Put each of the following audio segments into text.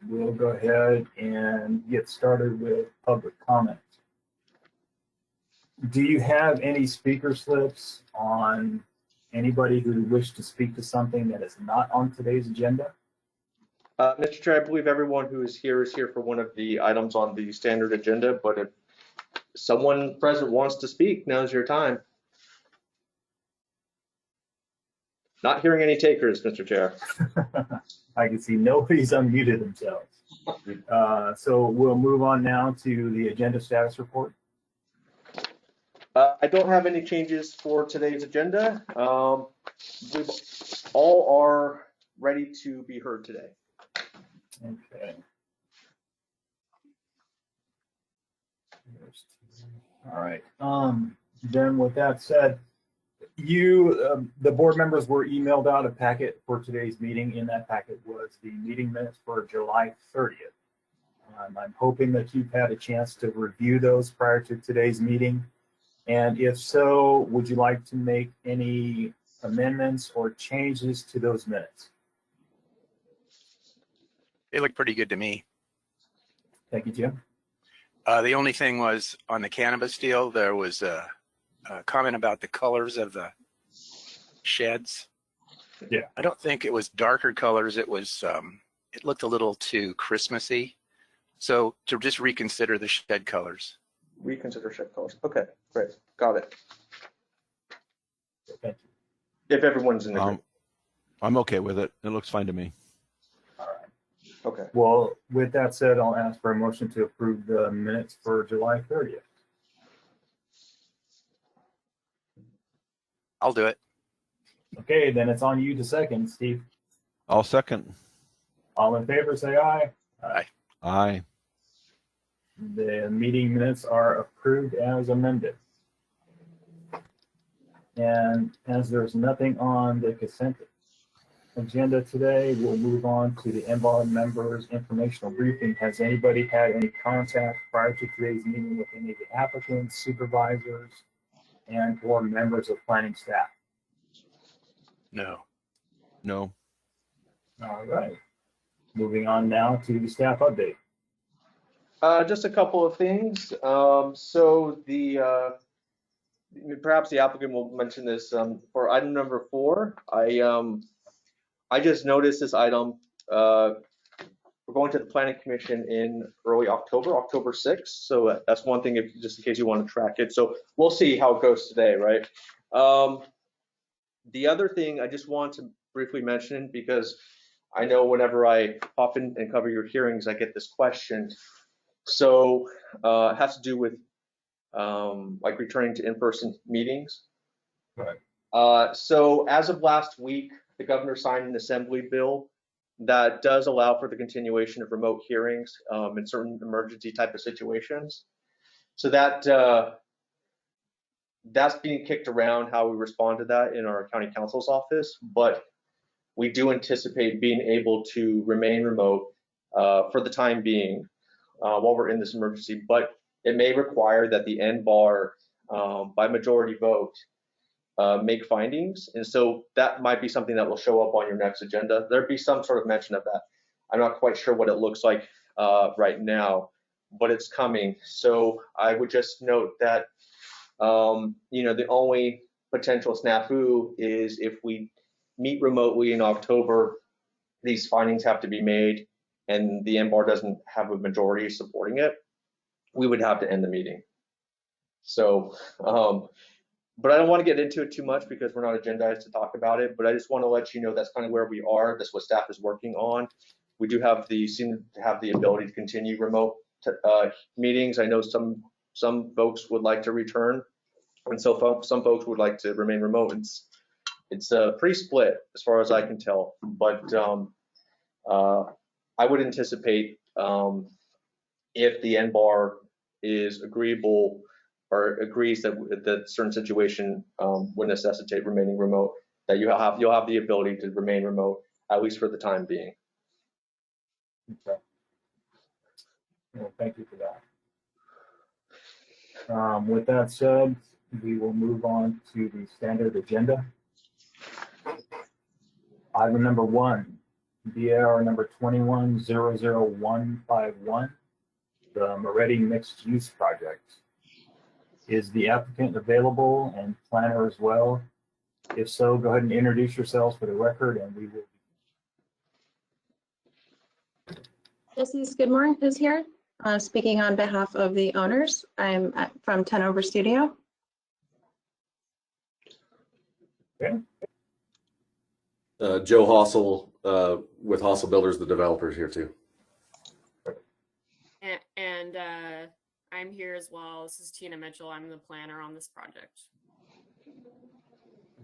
We'll go ahead and get started with public comment. Do you have any speaker slips on anybody who wished to speak to something that is not on today's agenda? Mr. Chair, I believe everyone who is here for one of the items on the standard agenda, but if someone present wants to speak, now's your time. Not hearing any takers, Mr. Chair. I can see nobody's unmuted themselves. So we'll move on now to the agenda status report. I don't have any changes for today's agenda. We all are ready to be heard today. Okay. All right. Then with that said, the board members were emailed out a packet for today's meeting. In that packet was the meeting minutes for July 30th. I'm hoping that you've had a chance to review those prior to today's meeting. And if so, would you like to make any amendments or changes to those minutes? They look pretty good to me. Thank you, Jim. The only thing was on the cannabis deal, there was a comment about the colors of the sheds. Yeah. I don't think it was darker colors. It was, it looked a little too Christmassy. So to just reconsider the shed colors. Reconsider shed colors. Okay, great. Got it. Thank you. If everyone's in agreement. I'm okay with it. It looks fine to me. All right. Okay. Well, with that said, I'll ask for a motion to approve the minutes for July 30th. I'll do it. Okay, then it's on you to second, Steve. I'll second. All in favor, say aye. Aye. Aye. The meeting minutes are approved as amended. And as there's nothing on the consent agenda today, we'll move on to the NBAR members informational briefing. Has anybody had any contact prior to today's meeting with any of the applicants, supervisors, and or members of planning staff? No. No. All right. Moving on now to the staff update. Just a couple of things. So perhaps the applicant will mention this for item number 4. I just noticed this item. We're going to the Planning Commission in early October, October 6th. So that's one thing, if just in case you want to track it. So we'll see how it goes today, right? The other thing I just want to briefly mention, because I know whenever I pop in and cover your hearings, I get this question. So it has to do with like returning to in-person meetings. Right. So as of last week, the governor signed an assembly bill that does allow for the continuation of remote hearings in certain emergency type of situations. So that's being kicked around how we respond to that in our county counsel's office, but we do anticipate being able to remain remote for the time being while we're in this emergency, but it may require that the NBAR by majority vote make findings. And so that might be something that will show up on your next agenda. There'd be some sort of mention of that. I'm not quite sure what it looks like right now, but it's coming. So I would just note that, the only potential snafu is if we meet remotely in October, these findings have to be made and the NBAR doesn't have a majority supporting it, we would have to end the meeting. So, but I don't want to get into it too much because we're not agendized to talk about it, but I just want to let you know that's kind of where we are. That's what staff is working on. We do seem to have the ability to continue remote meetings. I know some folks would like to return, and so some folks would like to remain remote. It's pretty split as far as I can tell, but I would anticipate if the NBAR is agreeable or agrees that certain situation would necessitate remaining remote, that you'll have the ability to remain remote, at least for the time being. Okay. Well, thank you for that. With that said, we will move on to the standard agenda. Item number 1, BAR number 2100151, the Moretti Mixed Use Project. Is the applicant available and planner as well? If so, go ahead and introduce yourselves for the record and we will. Jesse Skidmore is here, speaking on behalf of the owners. I'm from 10 Over Studio. Joe Hossel with Hossel Builders, the developers here too. And I'm here as well. This is Tina Mitchell. I'm the planner on this project.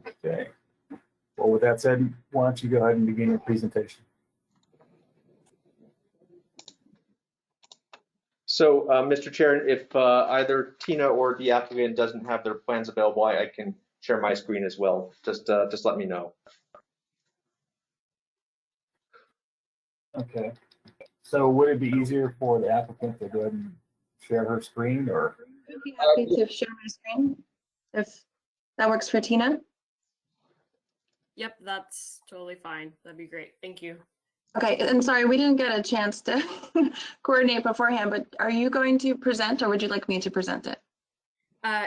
Okay. Well, with that said, why don't you go ahead and begin your presentation? So, Mr. Chair, if either Tina or the applicant doesn't have their plans available, I can share my screen as well. Just let me know. Okay. So would it be easier for the applicant to go ahead and share her screen, or? I'd be happy to share my screen if that works for Tina. Yep, that's totally fine. That'd be great. Thank you. Okay, and sorry, we didn't get a chance to coordinate beforehand, but are you going to present or would you like me to present it?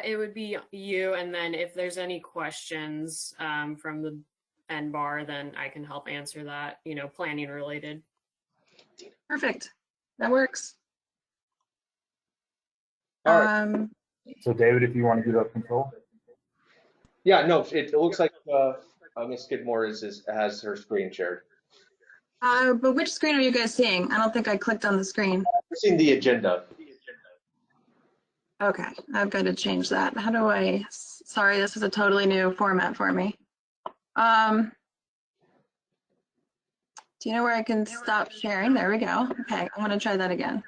It would be you, and then if there's any questions from the NBAR, then I can help answer that, planning related. Perfect, that works. All right. So David, if you want to give up control. Yeah, no, it looks like Ms. Skidmore has her screen shared. But which screen are you guys seeing? I don't think I clicked on the screen. We're seeing the agenda. Okay, I've got to change that. How do I, sorry, this is a totally new format for me. Do you know where I can stop sharing? There we go. Okay, I'm gonna try that again.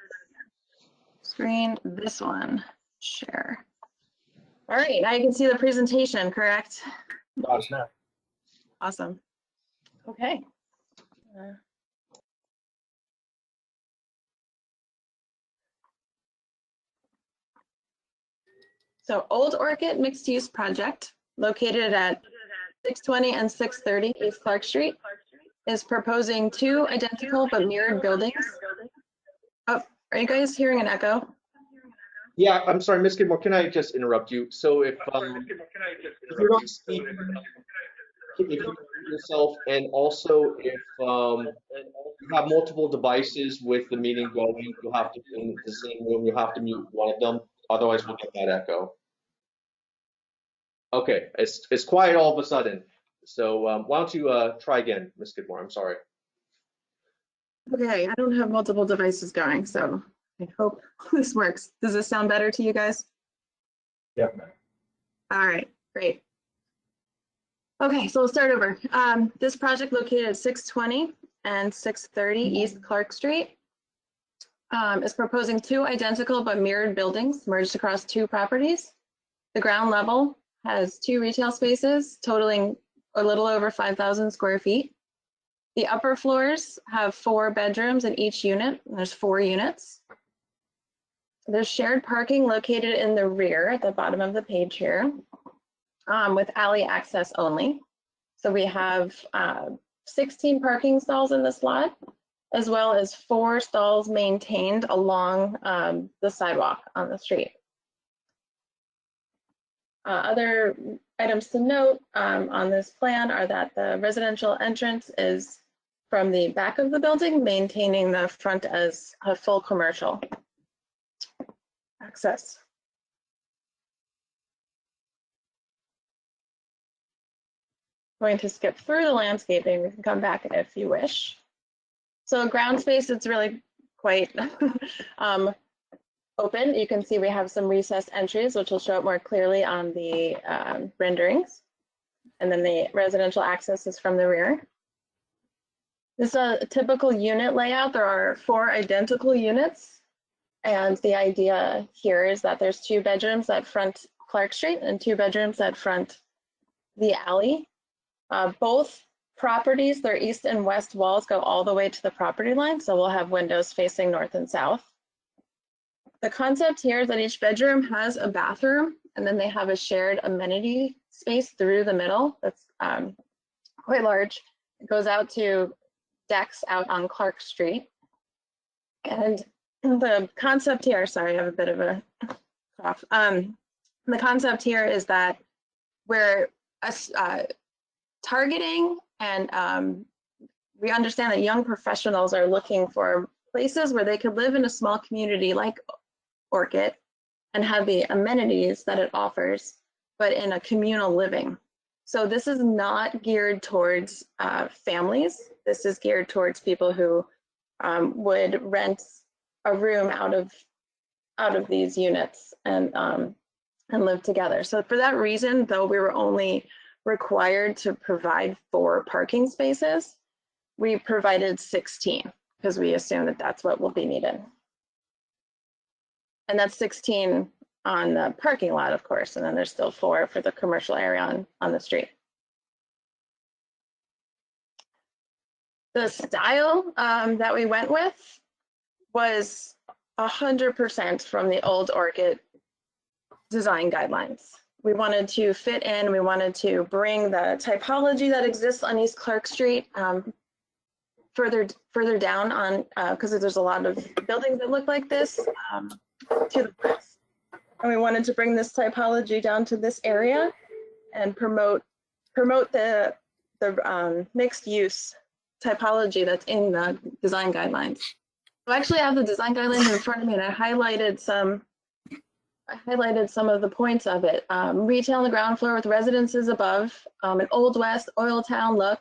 Screen, this one, share. All right, now you can see the presentation, correct? Gosh, no. Awesome. Okay. So Old Orchid Mixed Use Project, located at 620 and 630 East Clark Street, is proposing two identical but mirrored buildings. Oh, are you guys hearing an echo? Yeah, I'm sorry, Ms. Skidmore, can I just interrupt you? So if you're not speaking, if you mute yourself, and also if you have multiple devices with the meeting going, you'll have to, in the same room, you'll have to mute one of them. Otherwise, we'll get that echo. Okay, it's quiet all of a sudden. So why don't you try again, Ms. Skidmore? I'm sorry. Okay, I don't have multiple devices going, so I hope this works. Does this sound better to you guys? Definitely. All right, great. Okay, so we'll start over. This project located at 620 and 630 East Clark Street is proposing two identical but mirrored buildings merged across two properties. The ground level has two retail spaces totaling a little over 5,000 square feet. The upper floors have 4 bedrooms in each unit. There's 4 units. There's shared parking located in the rear at the bottom of the page here, with alley access only. So we have 16 parking stalls in this lot, as well as 4 stalls maintained along the sidewalk on the street. Other items to note on this plan are that the residential entrance is from the back of the building, maintaining the front as a full commercial access. Going to skip through the landscaping. We can come back if you wish. So ground space, it's really quite open. You can see we have some recessed entries, which will show up more clearly on the renderings. And then the residential access is from the rear. This is a typical unit layout. There are 4 identical units. And the idea here is that there's 2 bedrooms that front Clark Street and 2 bedrooms that front the alley. Both properties, their east and west walls go all the way to the property line. So we'll have windows facing north and south. The concept here is that each bedroom has a bathroom, and then they have a shared amenity space through the middle that's quite large. It goes out to decks out on Clark Street. And the concept here, sorry, I have a bit of a cough. The concept here is that we're targeting and we understand that young professionals are looking for places where they could live in a small community like Orchid and have the amenities that it offers, but in a communal living. So this is not geared towards families. This is geared towards people who would rent a room out of these units and live together. So for that reason, though we were only required to provide 4 parking spaces, we provided 16 because we assume that that's what will be needed. And that's 16 on the parking lot, of course, and then there's still 4 for the commercial area on the street. The style that we went with was 100% from the old Orchid design guidelines. We wanted to fit in, we wanted to bring the typology that exists on East Clark Street further down on, because there's a lot of buildings that look like this, to the west. And we wanted to bring this typology down to this area and promote the mixed use typology that's in the design guidelines. So I actually have the design guidelines in front of me, and I highlighted some of the points of it. Retail on the ground floor with residences above, an Old West oil town look,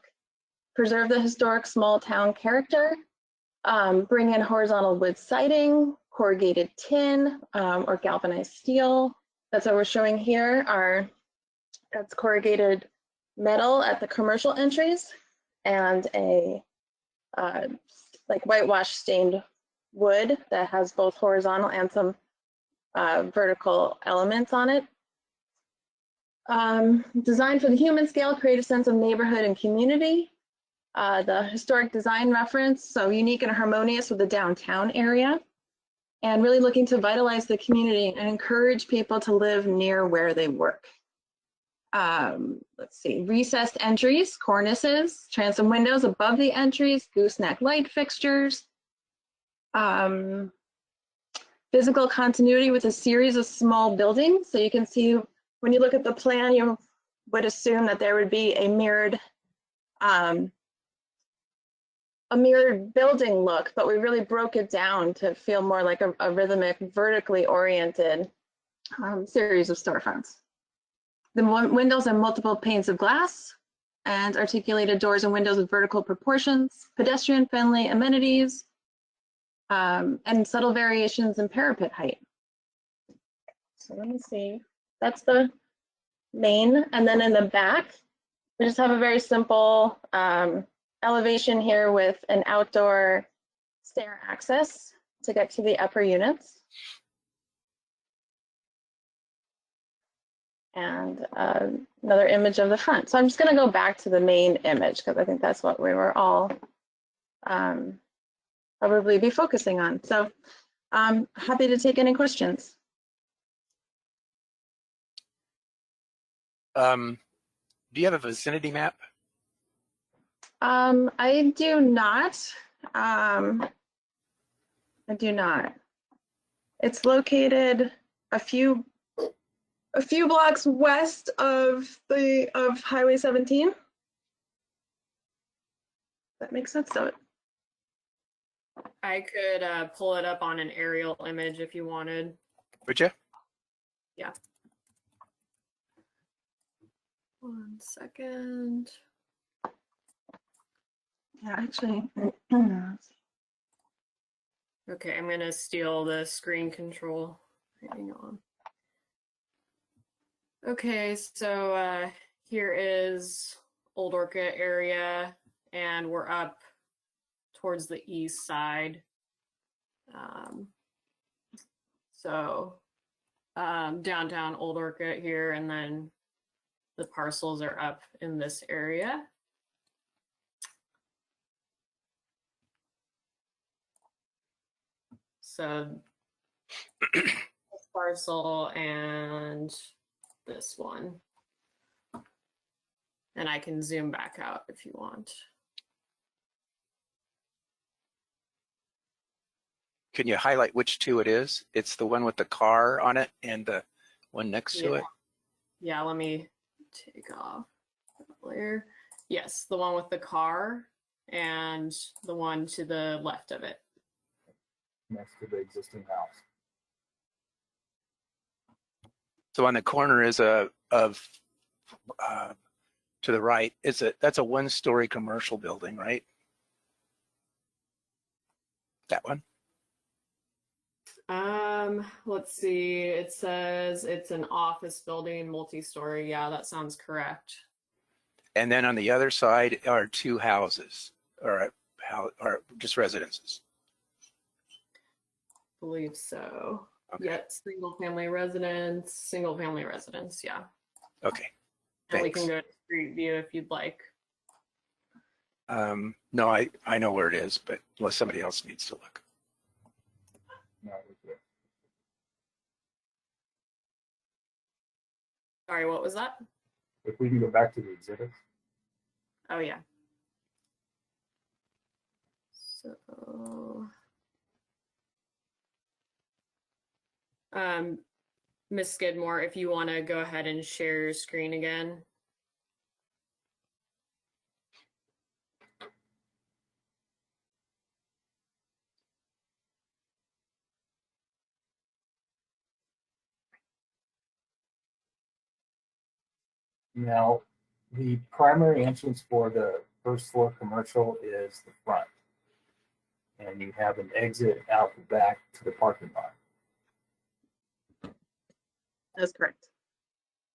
preserve the historic small town character, bring in horizontal wood siding, corrugated tin or galvanized steel. That's what we're showing here. That's corrugated metal at the commercial entries and a like whitewash stained wood that has both horizontal and some vertical elements on it. Designed for the human scale, create a sense of neighborhood and community. The historic design reference, so unique and harmonious with the downtown area, and really looking to vitalize the community and encourage people to live near where they work. Let's see, recessed entries, cornices, transom windows above the entries, gooseneck light fixtures, physical continuity with a series of small buildings. So you can see when you look at the plan, you would assume that there would be a mirrored building look, but we really broke it down to feel more like a rhythmic, vertically oriented series of storefronts. The windows have multiple panes of glass and articulated doors and windows with vertical proportions, pedestrian-friendly amenities, and subtle variations in parapet height. So let me see. That's the main. And then in the back, we just have a very simple elevation here with an outdoor stair access to get to the upper units. And another image of the front. So I'm just going to go back to the main image because I think that's what we were all probably be focusing on. So I'm happy to take any questions. Do you have a vicinity map? I do not. I do not. It's located a few blocks west of Highway 17. That makes sense. So I could pull it up on an aerial image if you wanted. Would you? Yeah. 1 second. yeah, actually. Okay, I'm gonna steal the screen control. Hang on. Okay, so here is Old Orchid area, and we're up towards the east side. Downtown Old Orchid here, and then the parcels are up in this area. So this parcel and this one. And I can zoom back out if you want. can you highlight which two it is? It's the one with the car on it and the one next to Yeah. it. Yeah, let me take off that layer. Yes, the one with the car and the one to the left of it. next to the existing house. So on the corner is to the right, that's a one-story commercial building, right? That one? Let's see. It says it's an office building, multi-story. Yeah, that sounds correct. And then on the other side are two houses, or just residences. Believe so. Okay. Yet single family residence, yeah. Okay. And we Thanks. can go to street view if you'd like. No, I know where it is, but unless somebody else needs to look. No, it's good. Sorry, what was that? If we can go back to the exhibit. Oh yeah. So Ms. Skidmore, if you want to go ahead and share your screen again. Now, the primary entrance for the first floor commercial is the front. And you have an exit out the back to the parking lot. That's correct.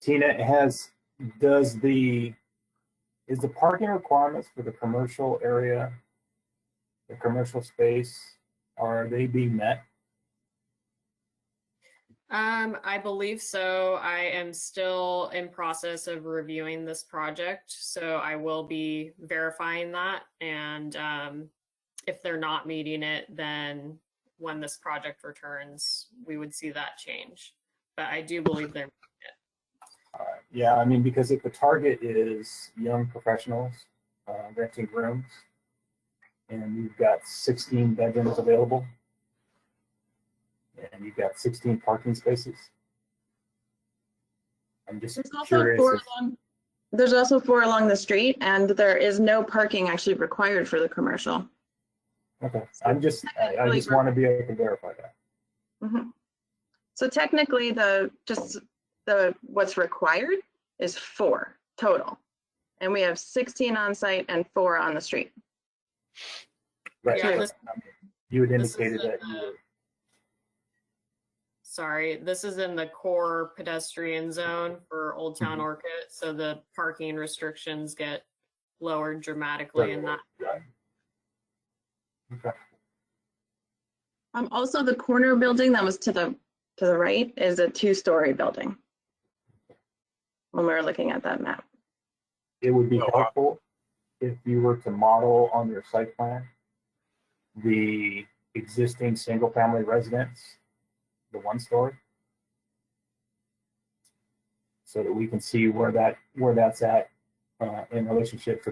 Tina, is the parking requirements for the commercial area, the commercial space, are they being met? I believe so. I am still in process of reviewing this project, so I will be verifying that. And if they're not meeting it, then when this project returns, we would see that change. But I do believe they're Yeah, I mean, because if the target is young professionals renting rooms, and you've got 16 bedrooms available, and you've got 16 parking spaces, I'm just There's also curious. there's also 4 along the street, and there is no parking actually required for the commercial. Okay, I just want to be able to verify that. Mhm. So technically, what's required is 4 total, and we have 16 on site and 4 on the street. Right. Yeah, but, I mean, you had this is indicated in that you were. Sorry, this is in the core pedestrian zone for Old Town Mhm. Orchid, so the parking restrictions get lowered dramatically in that. Right. Okay. Also, the corner building that was to the right is a 2-story building. When we were looking at that map. It would be Well, helpful if you were to model on your site plan the existing single-family residence, the 1-story, so that we can see where that's at in relationship to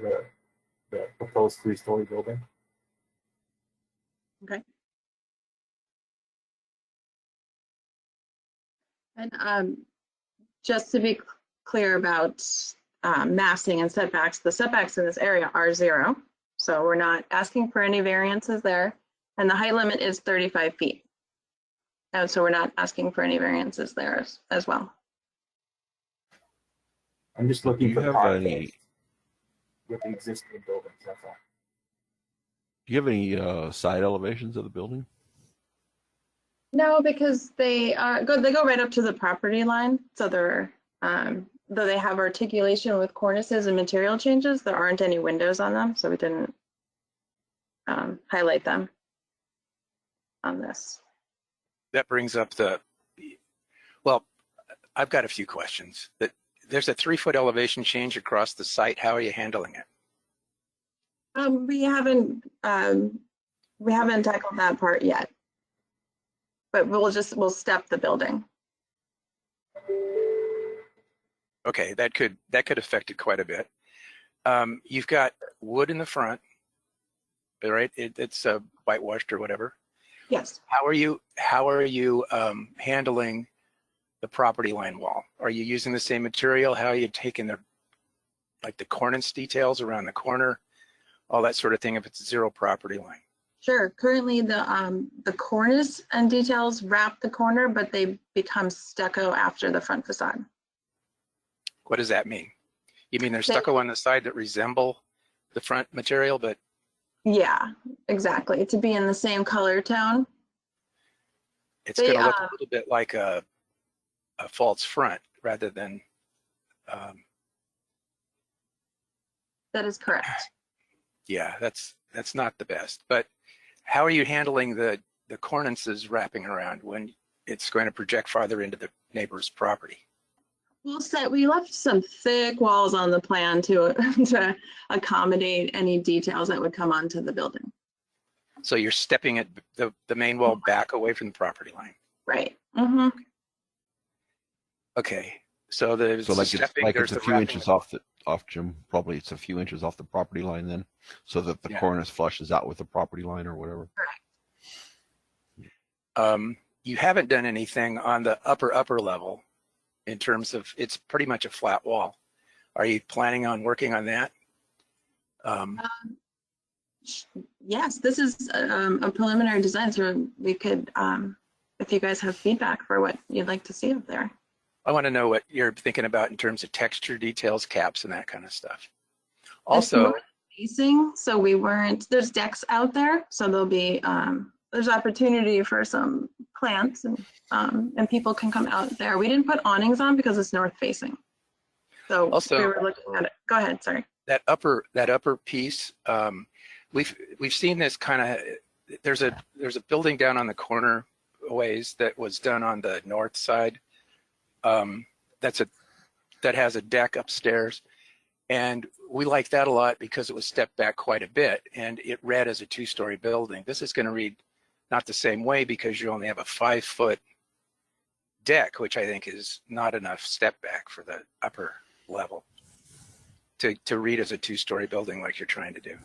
the proposed 3-story building. Okay. And just to be clear about massing and setbacks, the setbacks in this area are 0. So we're not asking for any variances there. And the height limit is 35 feet. And so we're not asking for any variances there as well. I'm just Do looking you for have context any? with the existing buildings, that's all. Do you have any side elevations of the building? No, because they go right up to the property line. So they're though they have articulation with cornices and material changes, there aren't any windows on them, so we didn't highlight them on this. That brings up well, I've got a few questions. There's a 3-foot elevation change across the site. How are you handling it? We haven't tackled that part yet, but we'll step the building. Okay, that could affect it quite a bit. You've got wood in the front, right? It's whitewashed or whatever. Yes. How are you handling the property line wall? Are you using the same material? How are you taking the cornice details around the corner, all that sort of thing if it's zero property line? Sure. Currently, the cornice and details wrap the corner, but they become stucco after the front facade. What does that mean? You mean there's They- stucco on the side that resemble the front material, but Yeah, exactly. To be in the same color tone. it's They, going to look a little bit like a false front rather than, That is correct. yeah, that's not the best. But how are you handling the cornices wrapping around when it's going to project farther into the neighbor's property? We left some thick walls on the plan to to accommodate any details that would come onto the building. So you're stepping it, the main wall back away from the property line. Right. Mm-hmm. Okay. So there's So the stepping, it's there's a the few wrapping. inches off, Jim. Probably it's a few inches off the property line then, so that the Yeah. cornice flushes out with the property line or whatever. You haven't done anything on the upper level in terms of, it's pretty much a flat wall. Are you planning on working on that? Yes, this is a preliminary design, so we could, if you guys have feedback for what you'd like to see up there. I want to know what you're thinking about in terms of texture details, caps, and that kind of stuff. It's Also, more facing, so there's decks out there, so there'll be, there's opportunity for some plants and people can come out there. We didn't put awnings on because it's north facing. So Also- we were looking at it. Go ahead, sorry. that upper piece, we've seen this kind of, there's a building down on the corner ways that was done on the north side. That has a deck upstairs, and we like that a lot because it was stepped back quite a bit and it read as a 2-story building. This is going to read not the same way because you only have a 5-foot deck, which I think is not enough step back for the upper level to read as a 2-story building like you're trying to do.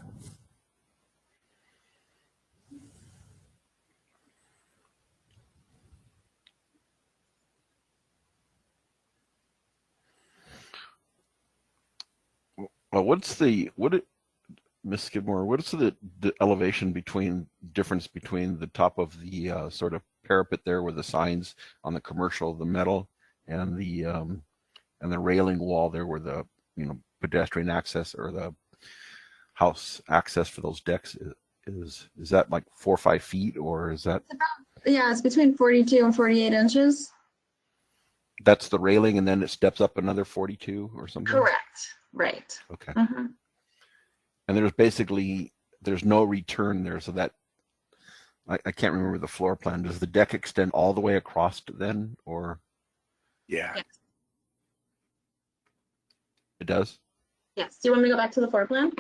Well, Miss Skidmore, what is the elevation difference between the top of the sort of parapet there with the signs on the commercial, the metal, and the railing wall there where the pedestrian access or the house access for those decks is that like 4 or 5 feet, or is that? Yeah, it's between 42 and 48 inches. That's the railing, and then it steps up another 42 or something? Correct. Right. Okay. Mhm. And there's no return there, so that I can't remember the floor plan. Does the deck extend all the way across then, or Yeah. Yes. it does? Yes. Do you want me to go back to the floor plan?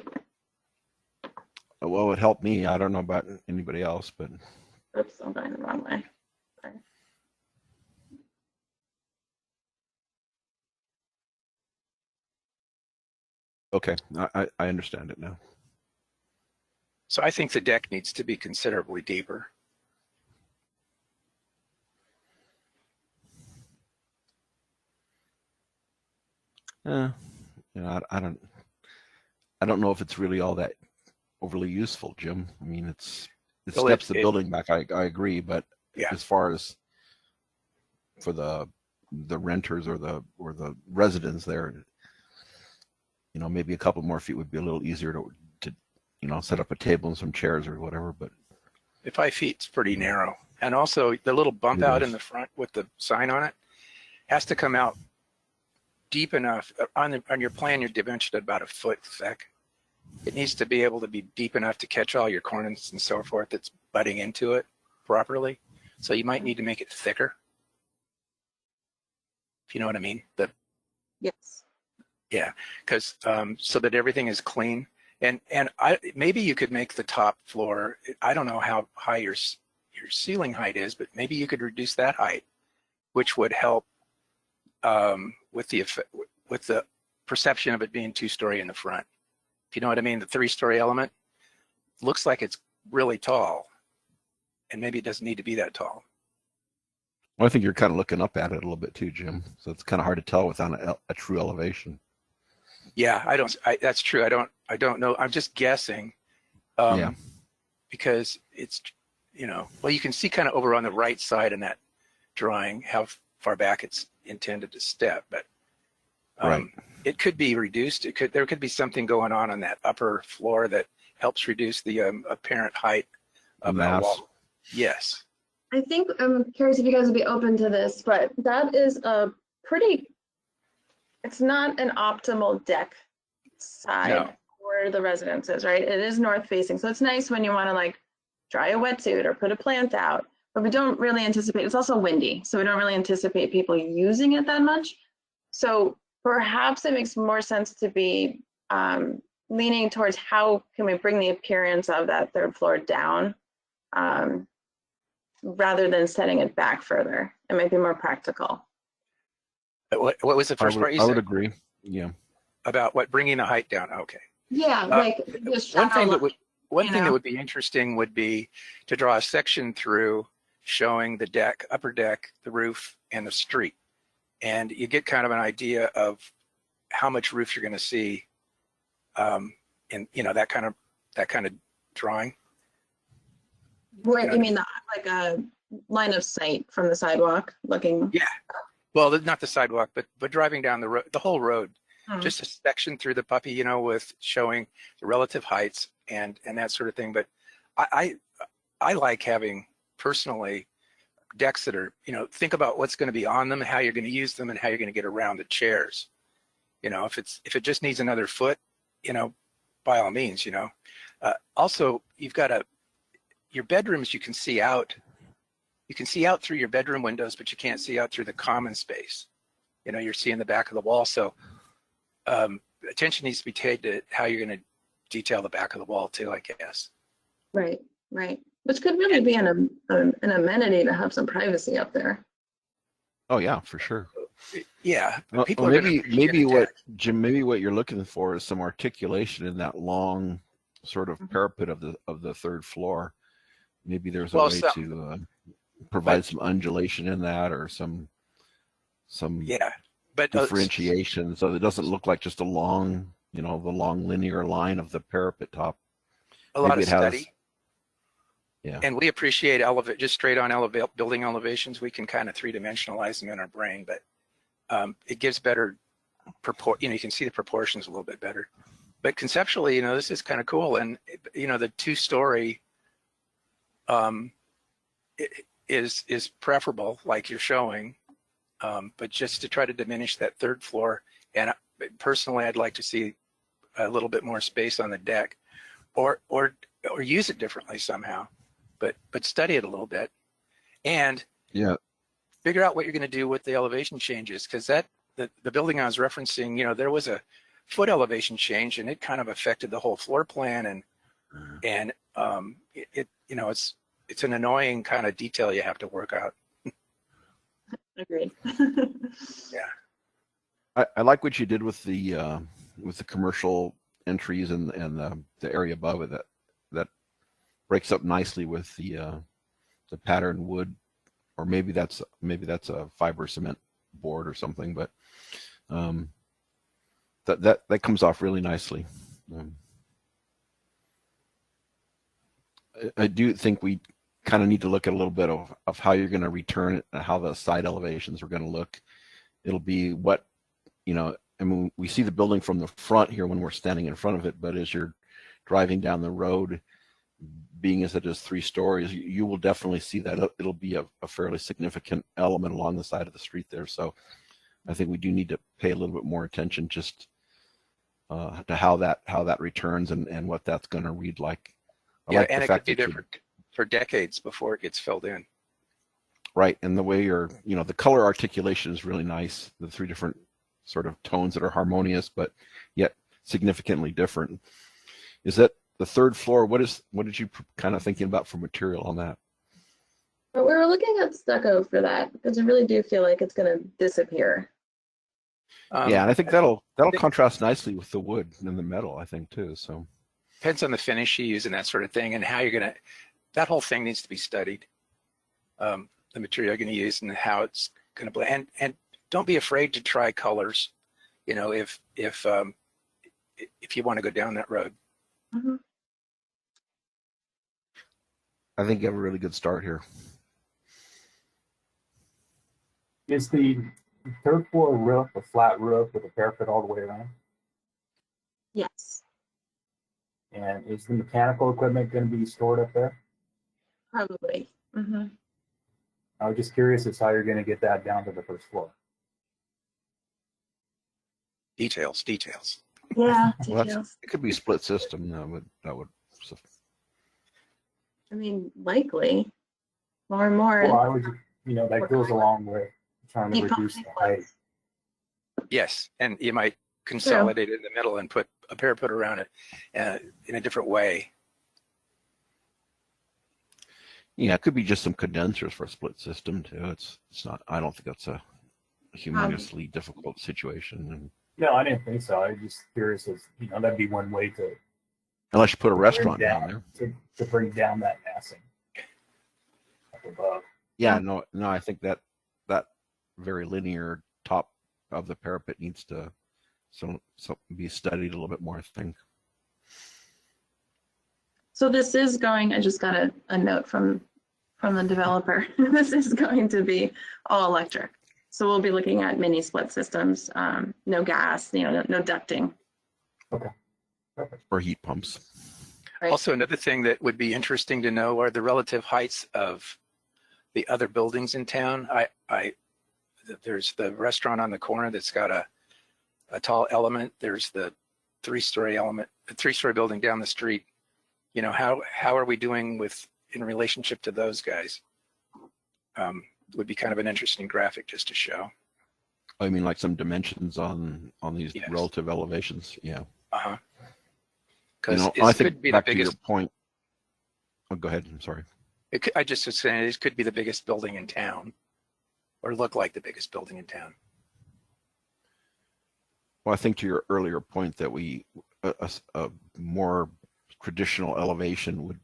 Well, it helped me. I don't know about anybody else, but Oops, I'm going the wrong way. Sorry. okay, I understand it now. So I think the deck needs to be considerably deeper. I don't know if it's really all that overly useful, Jim. I mean, it Well, steps the building back. I agree, but Yeah. as far as for the renters or the residents there, maybe a couple more feet would be a little easier to set up a table and some chairs or whatever. But 5 feet's pretty narrow. And also the little bump It out is. in the front with the sign on it has to come out deep enough. On your plan, you're dimensioned about 1 foot thick. It needs to be able to be deep enough to catch all your cornices and so forth that's butting into it properly. So you might need to make it thicker. If you know what I mean. Yes. Because so that everything is clean. And maybe you could make the top floor, I don't know how high your ceiling height is, but maybe you could reduce that height, which would help with the perception of it being 2-story in the front. If you know what I mean, the 3-story element looks like it's really tall. maybe it doesn't need to be that tall. Well, I think you're kind of looking up at it a little bit too, Jim. So it's kind of hard to tell without a true elevation. Yeah, that's true. I don't know. I'm just guessing. Yeah. Because it's, well, you can see kind of over on the right side in that drawing how far back it's intended to step, but Right. it could be reduced. There could be something going on that upper floor that helps reduce the apparent height of that Mass. wall. Yes. I think I'm curious if you guys would be open to this, but that is it's not an optimal deck side No. for the residences, right? It is north facing. So it's nice when you want to like dry a wetsuit or put a plant out, but we don't really anticipate, it's also windy. So we don't really anticipate people using it that much. So perhaps it makes more sense to be leaning towards how can we bring the appearance of that third floor down rather than setting it back further. It might be more practical. What was the first part you I would said? agree. Yeah. About what, bringing the height down? Okay. Yeah, like just One thing shadow that know? would be interesting would be to draw a section through showing the deck, upper deck, the roof, and the street. And you get kind of an idea of how much roof you're going to see in, that kind of drawing. What you mean, like a line of sight from the sidewalk looking? Yeah. Well, not the sidewalk, but driving down the road, the whole road, Hmm. just a section through the puppy, with showing the relative heights and that sort of thing. But I like having personally decks that are, think about what's going to be on them, how you're going to use them, and how you're going to get around the chairs. If it just needs another foot, by all means, also you've got your bedrooms, you can see out through your bedroom windows, but you can't see out through the common space. You're seeing the back of the wall. So attention needs to be paid to how you're going to detail the back of the wall too, I guess. Right. Which could really be an amenity to have some privacy up there. Oh yeah, for sure. Yeah. Well, People are gonna appreciate maybe the what deck. Jim, maybe what you're looking for is some articulation in that long sort of parapet of the third floor. Maybe there's a Well, way some- to provide some undulation in that, or some Yeah. But differentiation, so it doesn't look like just a long, the long linear line of the parapet top. a lot maybe of it has- study. Yeah. And we appreciate just straight on building elevations. We can kind of three-dimensionalize them in our brain, but it gives better you can see the proportions a little bit better. But conceptually, this is kind of cool. And, the two-story is preferable, like you're showing, but just to try to diminish that third floor. And personally, I'd like to see a little bit more space on the deck, or use it differently somehow, but study it a little bit, and Yeah. figure out what you're going to do with the elevation changes, because the building I was referencing, there was a foot elevation change, and it kind of affected the whole floor plan, and it's an annoying kind of detail you have to work out. Agreed. I like what you did with the commercial entries and the area above it that breaks up nicely with the patterned wood, or maybe that's a fiber cement board or something, but that comes off really nicely. I do think we kind of need to look at a little bit of how you're going to return it and how the side elevations are going to look. It'll be what, we see the building from the front here when we're standing in front of it, but as you're driving down the road, being as it is 3 stories, you will definitely see that it'll be a fairly significant element along the side of the street there. So I think we do need to pay a little bit more attention just to how that returns and what that's going to read like. And it could be different for decades before it gets filled in. Right, and the way the color articulation is really nice. The 3 different sort of tones that are harmonious, but yet significantly different. Is that the third floor? What did you kind of thinking about for material on that? But we were looking at stucco for that because I really do feel like it's going to disappear. Yeah, and I think that'll contrast nicely with the wood and the metal, I think too. So depends on the finish you use and that sort of thing, and how you're going to that whole thing needs to be studied. The material you're going to use and how it's going to blend. And don't be afraid to try colors. You know, if you want to go down that road. Mhm. I think you have a really good start here. Is the third floor roof a flat roof with a parapet all the way around? Yes, And is the mechanical equipment going to be stored up there? probably. Mhm. I was just curious as how you're going to get that down to the first floor. Details. Yeah, Well, details. it could be split system. That would. I mean, likely more and more. Well, I would, that goes along with trying to Keep reduce the going. height. Yes, and you might consolidate it in the middle and put a parapet around it in a different way. Yeah, it could be just some condensers for a split system too. It's not. I don't think that's a humongously difficult situation. And No, I didn't think so. I was just curious as, that'd be one way to unless you put a bring restaurant down there. to bring down that massing up above. Yeah, no, I think that very linear top of the parapet needs to be studied a little bit more, I think. So this is going, I just got a note from the developer. This is going to be all electric. So we'll be looking at mini split systems, no gas, no ducting. Okay. Perfect. Or heat pumps. Right. Also, another thing that would be interesting to know are the relative heights of the other buildings in town. There's the restaurant on the corner that's got a tall element. There's the three-story building down the street. How are we doing in relationship to those guys? Would be kind of an interesting graphic just to show. I mean, like some dimensions on these Yes. relative elevations. Yeah. Uh-huh. Because I it think could be the back to your biggest. point. Oh, go ahead. I'm sorry. I just was saying this could be the biggest building in town, or look like the biggest building in town. Well, I think to your earlier point that a more traditional elevation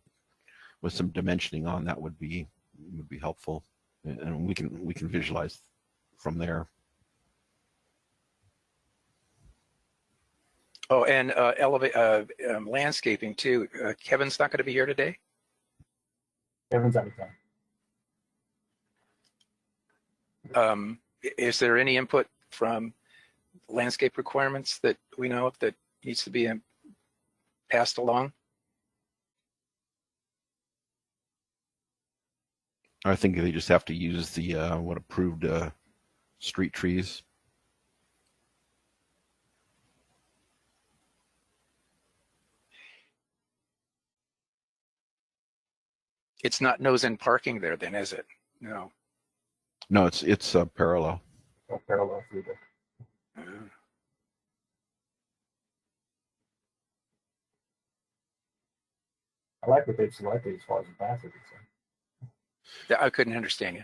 with some dimensioning on that would be helpful, and we can visualize from there. Oh, and landscaping too. Kevin's not going to be here today. Kevin's out of town. Is there any input from landscape requirements that we know of that needs to be passed along? I think they just have to use the what approved street trees. It's not nose-in parking there, then, is it? No. No, it's parallel. So parallel through the. I like what they've selected as far as the path is concerned. I couldn't understand you.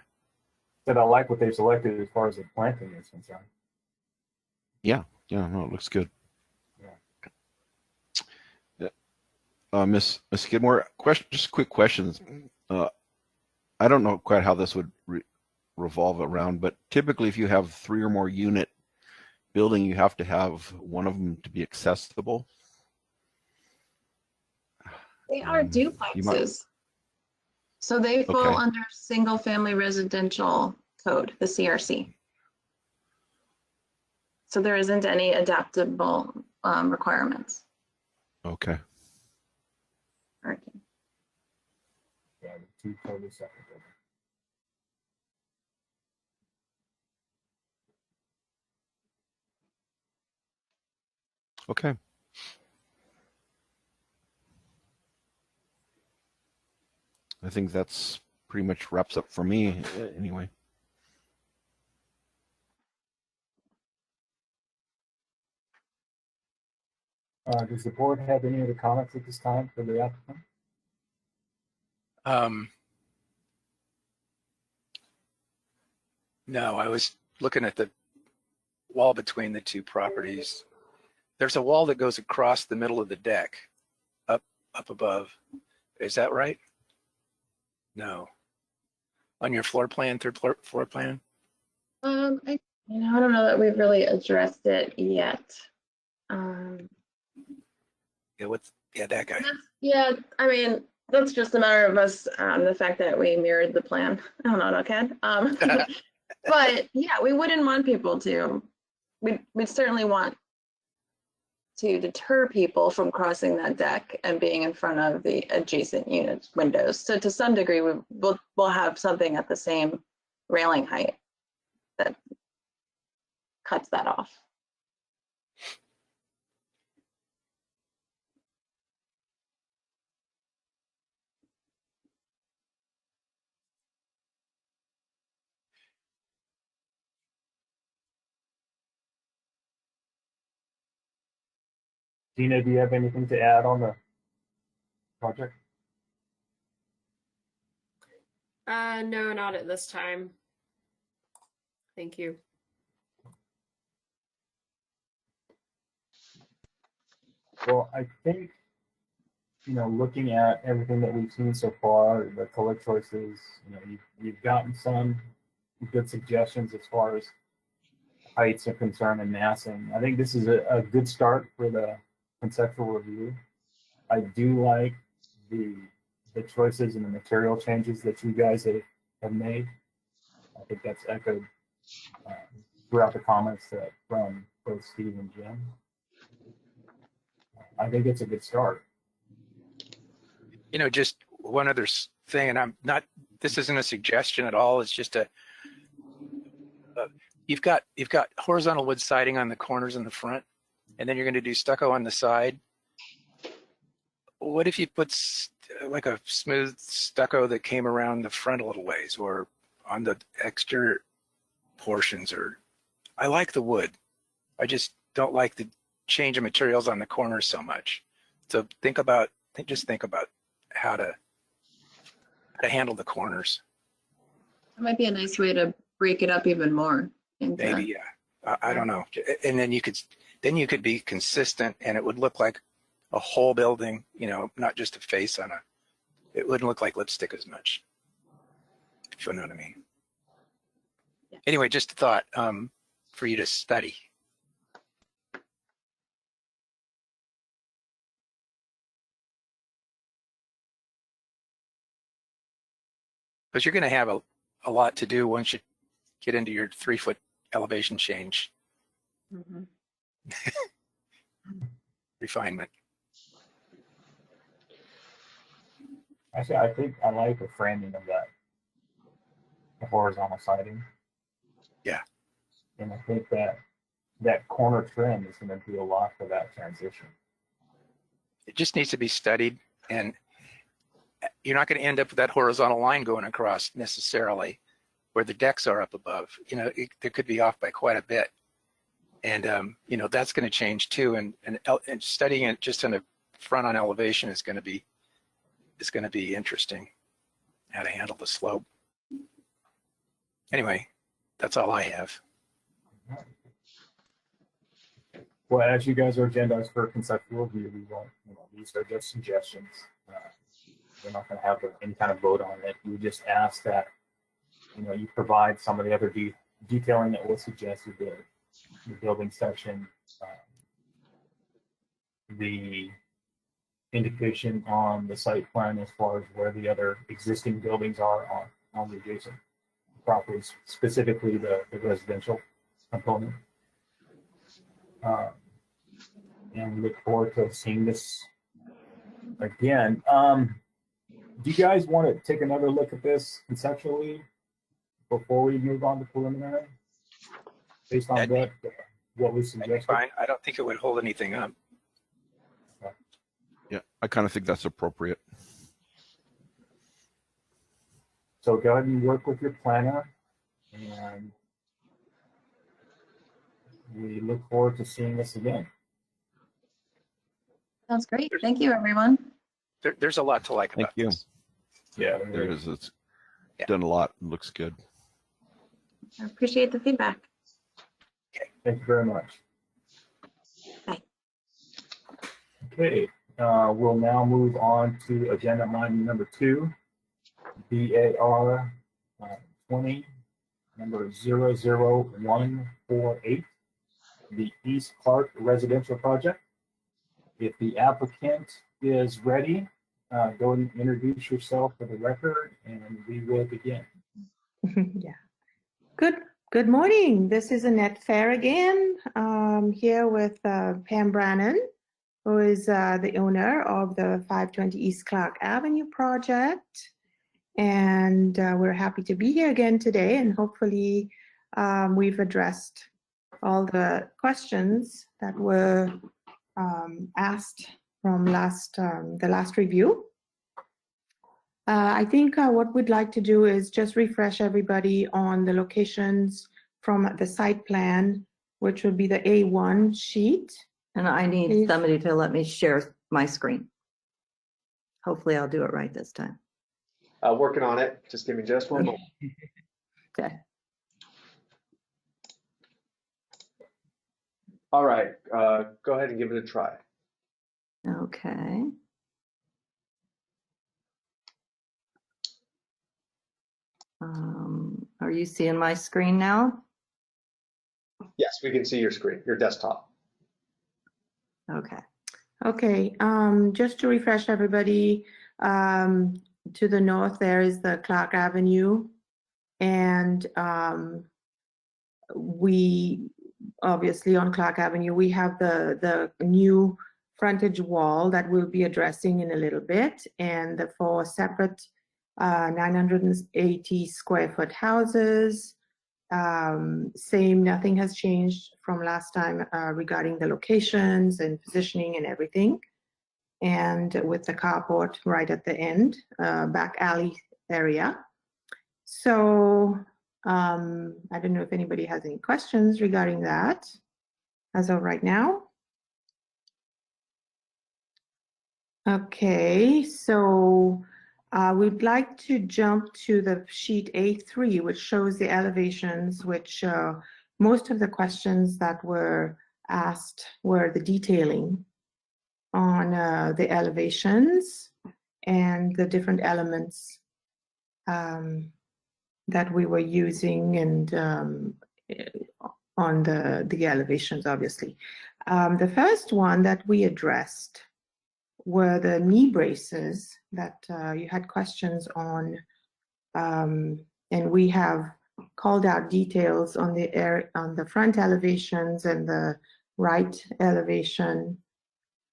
Said I like what they've selected as far as the planting is concerned. Yeah, no, it looks good. Yeah. Miss Skidmore, just quick questions. I don't know quite how this would revolve around, but typically if you have 3 or more unit building, you have to have one of them to be accessible. They are duplexes. So they fall Okay. under single family residential code, the CRC. So there isn't any adaptable requirements. Okay. Parking. Yeah, the 2 totally separate buildings. Okay. I think that's pretty much wraps up for me anyway. Does the board have any other comments at this time for the applicant? No, I was looking at the wall between the 2 properties. There's a wall that goes across the middle of the deck, up above. Is that right? No. On your floor plan, third floor plan? I don't know that we've really addressed it yet. Yeah, that guy. Yeah, I mean, that's just a matter of us, the fact that we mirrored the plan. I don't know, Ken. But yeah, we wouldn't want people to, we'd certainly want to deter people from crossing that deck and being in front of the adjacent unit windows. So to some degree, we'll have something at the same railing height that cuts that off. Dina, do you have anything to add on the project? No, not at this time. Thank you. Well, I think, looking at everything that we've seen so far, the color choices, you've gotten some good suggestions as far as heights are concerned and massing. I think this is a good start for the conceptual review. I do like the choices and the material changes that you guys have made. I think that's echoed throughout the comments from both Steve and Jim. I think it's a good start. Just one other thing, and this isn't a suggestion at all. It's just you've got horizontal wood siding on the corners in the front, and then you're going to do stucco on the side. What if you put like a smooth stucco that came around the front a little ways, or on the exterior portions? Or I like the wood. I just don't like the change of materials on the corners so much. So think about how to handle the corners. It might be a nice way to break it up even more. Maybe, yeah. I don't know. And then you could be consistent, and it would look like a whole building, not just a face on it wouldn't look like lipstick as much, if you know what I mean. Yeah. Anyway, just a thought for you to study. Because you're going to have a lot to do once you get into your 3-foot elevation change. Mm-hmm. Refinement. Actually, I think I like the framing of the horizontal siding. Yeah. And I think that corner trim is going to do a lot for that transition. It just needs to be studied, and you're not going to end up with that horizontal line going across necessarily where the decks are up above. They could be off by quite a bit. And, that's going to change too. And studying it just in the front on elevation is going to be interesting, how to handle the slope. Anyway, that's all I have. Well, as you guys are agendized for conceptual review, we won't, these are just suggestions. We're not going to have any kind of vote on it. We just ask that, you provide some of the other detailing that was suggested, the building section, the indication on the site plan as far as where the other existing buildings are on the adjacent properties, specifically the residential component. And we look forward to seeing this again. Do you guys want to take another look at this conceptually before we move on to preliminary? Based on what we suggested? Fine. I don't think it would hold anything up. Yeah, I kind of think that's appropriate. So go ahead and work with your planner, and we look forward to seeing this again. Sounds great. Thank you, everyone. There's a lot to like about Thank you. this. Yeah, There is. It's Yeah. done a lot. It looks good. I appreciate the feedback. Thank you very much. Bye. Okay, we'll now move on to agenda item number 2, BAR 20, number 00148, the East Clark Residential Project. If the applicant is ready, go and introduce yourself for the record, and we will begin. Yeah. Good morning. This is Annette Fair again, here with Pam Brannan, who is the owner of the 520 East Clark Avenue project. And we're happy to be here again today, and hopefully we've addressed all the questions that were asked from the last review. I think what we'd like to do is just refresh everybody on the locations from the site plan, which would be the A1 sheet. And I need Please. somebody to let me share my screen. Hopefully I'll do it right this time. Working on it. Just give me just one moment. Okay. All right. Go ahead and give it a try. Okay. Are you seeing my screen now? Yes, we can see your screen, your desktop. Okay. Okay, just to refresh everybody, to the north there is the Clark Avenue, and we obviously on Clark Avenue we have the new frontage wall that we'll be addressing in a little bit, and the 4 separate 980 square foot houses. Same, nothing has changed from last time regarding the locations and positioning and everything. And with the carport right at the end, back alley area. So I don't know if anybody has any questions regarding that as of right now. Okay, so we'd like to jump to the sheet A3, which shows the elevations, which most of the questions that were asked were the detailing on the elevations and the different elements that we were using, and on the elevations, obviously. The first one that we addressed were the knee braces that you had questions on, and we have called out details on the front elevations and the right elevation,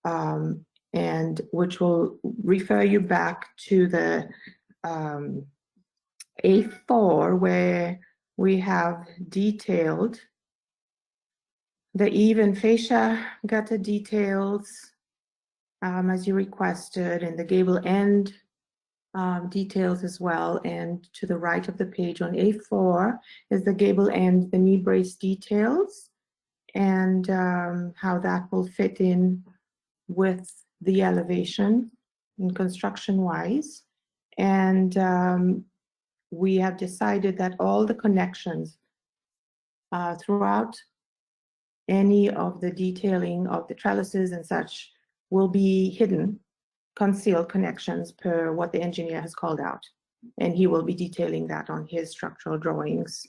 and which will refer you back to the A4, where we have detailed the eave and fascia gutter details, as you requested, and the gable end details as well. And to the right of the page on A4 is the gable end, the knee brace details, and how that will fit in with the elevation and construction wise. And we have decided that all the connections throughout any of the detailing of the trellises and such will be hidden, concealed connections per what the engineer has called out. And he will be detailing that on his structural drawings.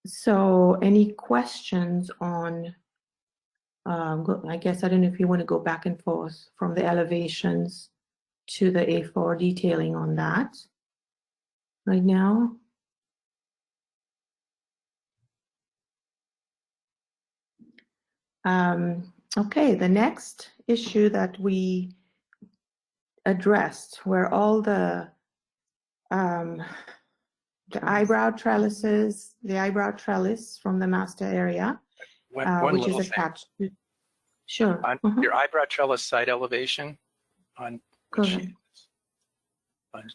So any questions on, I guess, I don't know if you want to go back and forth from the elevations to the A4 detailing on that right now. Okay, the next issue that we addressed were all the eyebrow trellises, the eyebrow trellis from the master area, One which is little thing. attached to. Sure. On your eyebrow trellis side elevation on Go which ahead. sheet? On-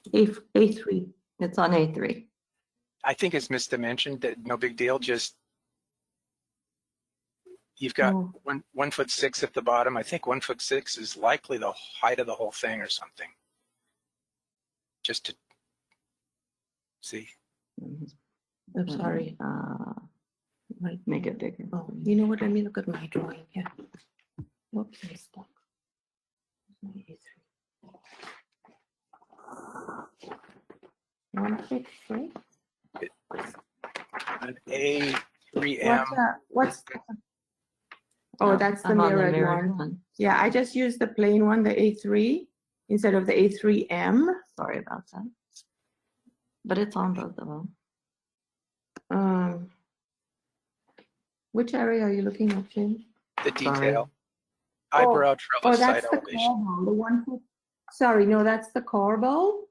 A3. It's on A3. I think it's misdimensioned, that no big deal, just you've got Oh. 1'6" at the bottom. I think 1'6" is likely the height of the whole thing or something. Just to see. I'm sorry. Right. Make it bigger. Oh, you know what? Let me look at my drawing here. Whoops, I stuck. My A3. 156. An A3M. What's oh, that's the I'm on mirrored one. Yeah, I just used the plain one, the A3, instead of the A3M. Sorry about that. But it's on both of them. Which area are you looking at, Jim? The detail. Oh, Eyebrow Oh, trellis side that's the elevation. corbel, the one. Sorry, no, that's the corbel.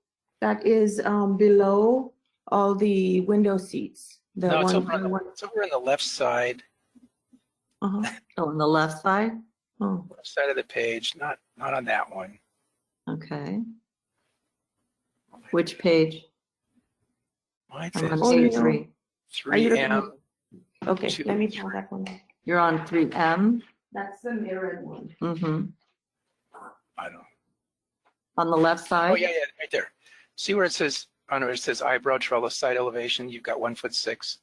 That is below all the window seats. The No, it's one, over on the the, one. it's over on the left side, Uh-huh. Oh, on the left side? Oh, left side of the page, not on that one. Okay. Which page? Mine I'm on says Oh, you know. A3. Are you looking 3M. at- Okay, two, let me pull that one. You're on 3M? That's the mirrored one. Mm-hmm. I don't. On the left side? Oh, yeah, right there. See where it says, on where it says eyebrow trellis side elevation, you've got 1'6".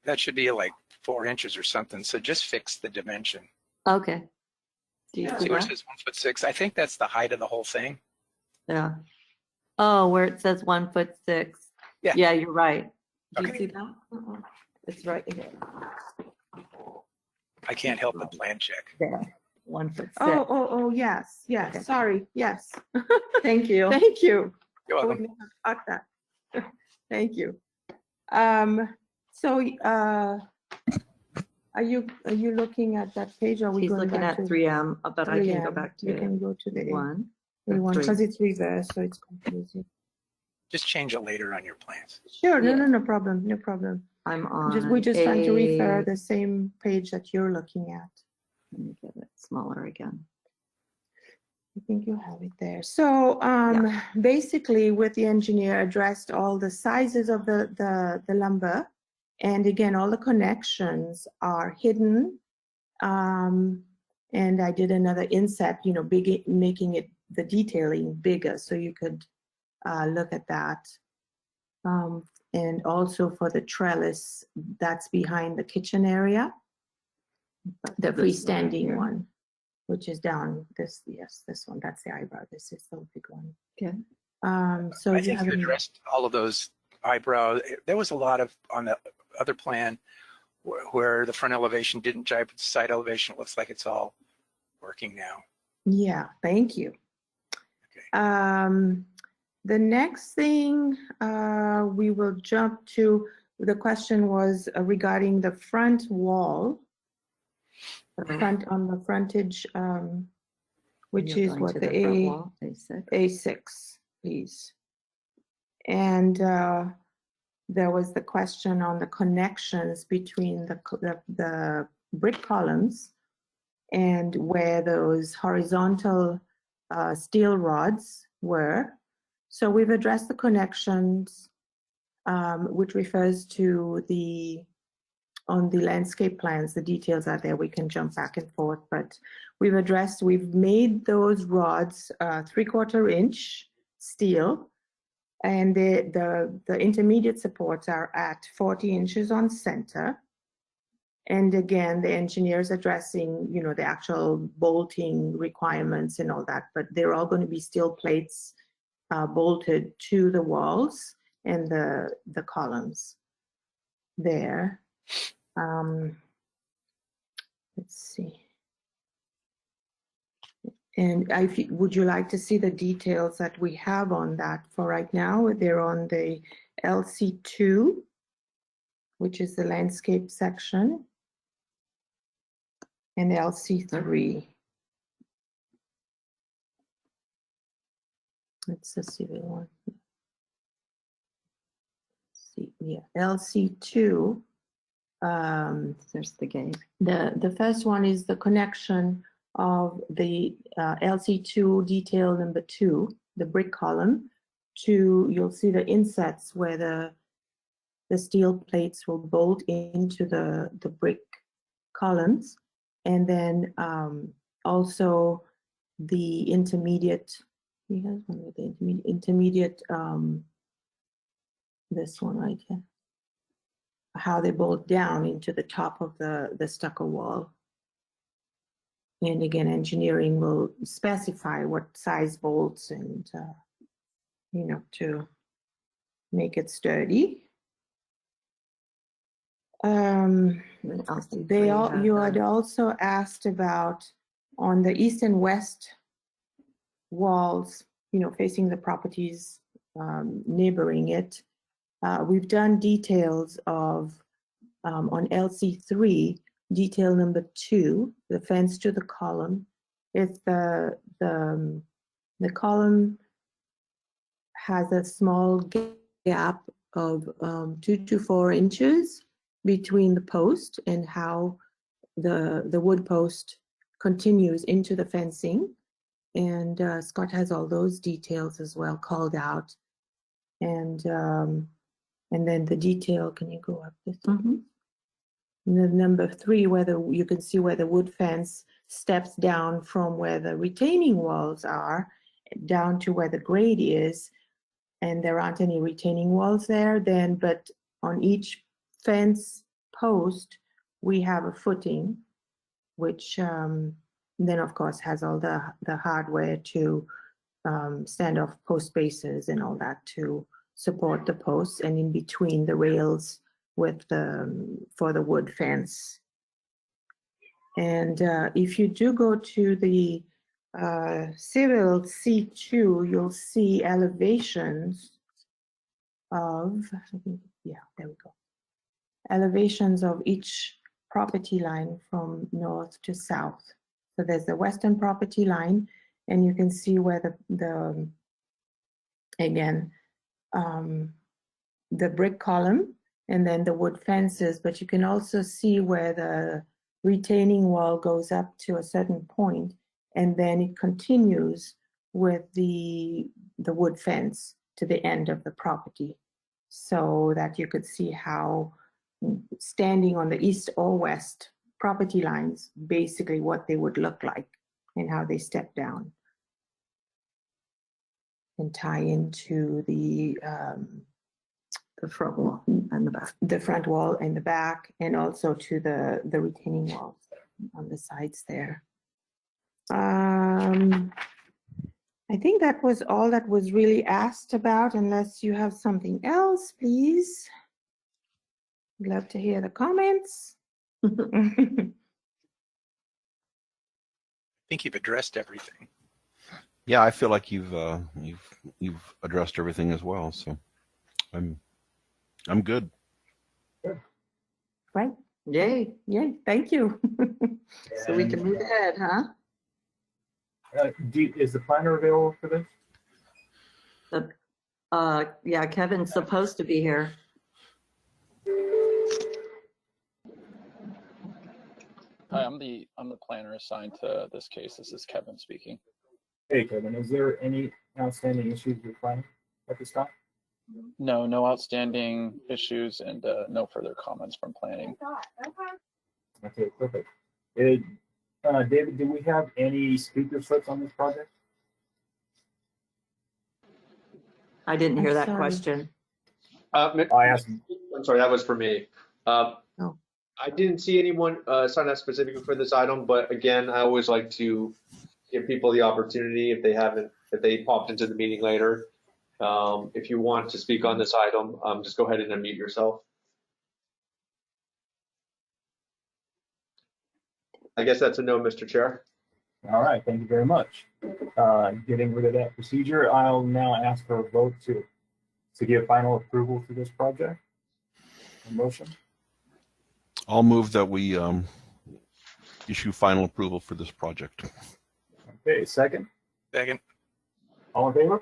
That should be like 4 inches or something. So just fix the dimension. Okay. Do you see See where it that? says 1'6"? I think that's the height of the whole thing. Yeah. Oh, where it says 1'6". Yeah. Yeah, you're right. Do you Okay. see that? It's right here. I can't help but plan check. There. 1'6". Oh, yes, yes, Okay. sorry, yes. Thank you. Thank you. You're I welcome. would never caught that. Thank you. So, are you looking at that page? Or are we He's going looking back at to 3M, but I can go 3M? back You to can go to the 1. A1 or because 3. it's reversed, so it's confusing. Just change it later on your plans. Sure, Yeah. no problem, no problem. I'm on We're just trying to refer A- the same page that you're looking at. Let me get it smaller again. I think you have it there. So basically, with the engineer addressed all the sizes of the lumber, and again, all the connections are hidden. And I did another inset, making it the detailing bigger, so you could look at that. And also for the trellis that's behind the kitchen area, the This one right freestanding here. one, which is down this one, that's the eyebrow. This is the big one. Okay. So I you think have you any- addressed all of those eyebrows. There was a lot of, on the other plan, where the front elevation didn't jive with the side elevation. It looks like it's all working now. Yeah, thank you. Okay. The next thing we will jump to, the question was regarding the front wall, on the frontage, which You're is going what to the front A. wall, A6. A6, please. And there was the question on the connections between the brick columns and where those horizontal steel rods were. So we've addressed the connections, which refers to on the landscape plans, the details are there. We can jump back and forth, but we've made those rods 3/4 inch steel, and the intermediate supports are at 40 inches on center. And again, the engineer's addressing, the actual bolting requirements and all that, but they're all going to be steel plates bolted to the walls and the columns there. Let's see. And would you like to see the details that we have on that for right now? They're on the LC2, which is the landscape section, and LC3. It's the civil one. See, yeah, LC2. There's the gate. The first one is the connection of the LC2 detail number 2, the brick column, you'll see the insets where the steel plates will bolt into the brick columns, and then also the intermediate. He has one with the intermediate. This one right here. How they bolt down into the top of the stucco wall. And again, engineering will specify what size bolts and you know, to make it sturdy. You had also asked about on the east and west walls, you know, facing the properties neighboring it. We've done details of on LC3, detail number 2, the fence to the column. It's the column has a small gap of 2 to 4 inches between the post and how the wood post continues into the fencing. And Scott has all those details as well called out. And then the detail, can you go up this? And then number 3, whether you can see where the wood fence steps down from where the retaining walls are down to where the grade is, and there aren't any retaining walls there then, but on each fence post we have a footing, which then of course has all the hardware to stand off post bases and all that to support the posts, and in between the rails with for the wood fence. And if you do go to the Civil C2, you'll see elevations of, yeah, there we go. Elevations of each property line from north to south. So there's the western property line, and you can see where the brick column and then the wood fences, but you can also see where the retaining wall goes up to a certain point, and then it continues with the wood fence to the end of the property, so that you could see how standing on the east or west property lines, basically what they would look like and how they step down and tie into the front wall and the back, the front wall and the back, and also to the retaining walls on the sides there. I think that was all that was really asked about, unless you have something else, please. I'd love to hear the comments. I think you've addressed everything. Yeah, I feel like you've addressed everything as well. So I'm good. Right. Yay. Yay. Thank you. So we can move ahead, huh? Is the planner available for this? Yeah, Kevin's supposed to be here. Hi, I'm the planner assigned to this case. This is Kevin speaking. Hey, Kevin, is there any outstanding issues with planning at this time? No outstanding issues and no further comments from planning. Okay, perfect. David, do we have any speaker slips on this project? I didn't hear I'm that sorry. question. I asked. I'm sorry, that was for me. Oh. I didn't see anyone sign up specifically for this item, but again, I always like to give people the opportunity if they popped into the meeting later. If you want to speak on this item, just go ahead and unmute yourself. I guess that's a no, Mr. Chair. All right, thank you very much. Getting rid of that procedure, I'll now ask for a vote to give final approval to this project. A motion. I'll move that we issue final approval for this project. Okay, second. Second. All in favor?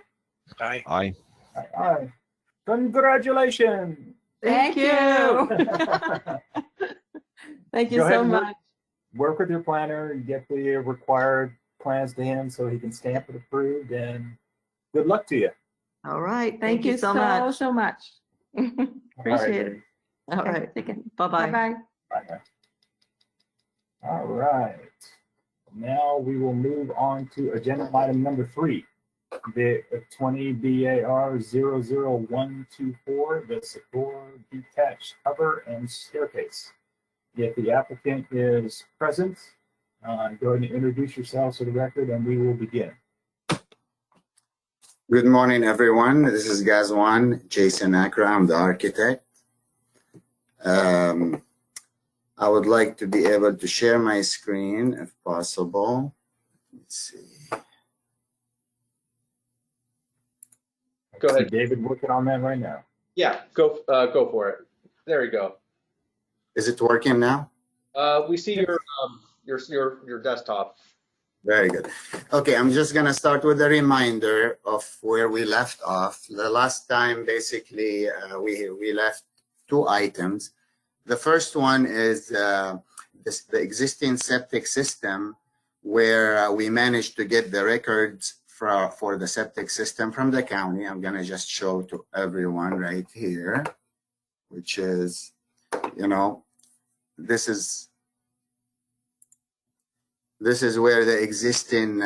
Aye. Aye. Aye. Congratulations. Thank you. Thank you Go ahead so and much. Work with your planner and get the required plans to him so he can stamp it approved, and good luck to you. All right. Thank you so much. Appreciate it. All right. Take care. Bye-bye. Bye-bye. Bye. All right. Now we will move on to agenda item number 3, the 20 BAR 00124, the Sator detached cover and staircase. If the applicant is present, go ahead and introduce yourselves to the record, and we will begin. Good morning, everyone. This is Gazwan Jason Akra. I'm the architect. I would like to be able to share my screen if possible. Let's see. Go ahead. David working on that right now. Yeah, go for it. There you go. Is it working now? We see your desktop. Very good. Okay, I'm just going to start with a reminder of where we left off. The last time, basically, we left two items. The first one is the existing septic system, where we managed to get the records for the septic system from the county. I'm going to just show to everyone right here, which is, you know, this is where the existing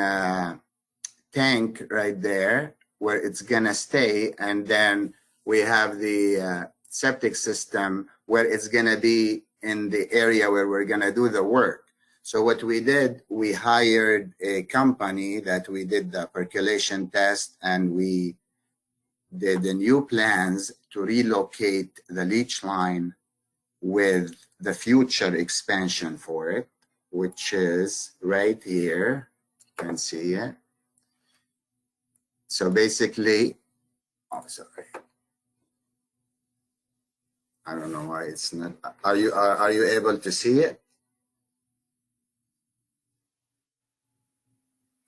tank right there, where it's gonna stay, and then we have the septic system where it's gonna be in the area where we're gonna do the work. So what we did, we hired a company that we did the percolation test, and we did the new plans to relocate the leach line with the future expansion for it, which is right here. You can see it. So basically, oh, sorry. I don't know why it's not. Are you able to see it?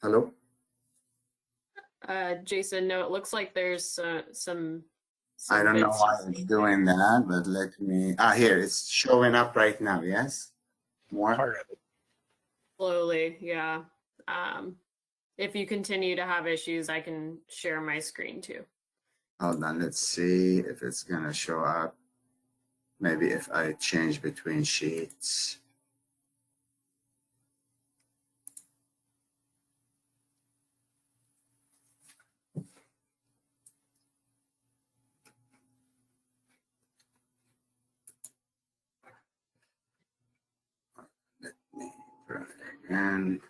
Hello? Jason, no, it looks like there's some I don't know bits why just it's missing. doing that, but let me, here, it's showing up right now, yes? More? Part of it. Slowly, yeah. If you continue to have issues, I can share my screen too. Hold on, let's see if it's gonna show up. Maybe if I change between sheets. Let me try again.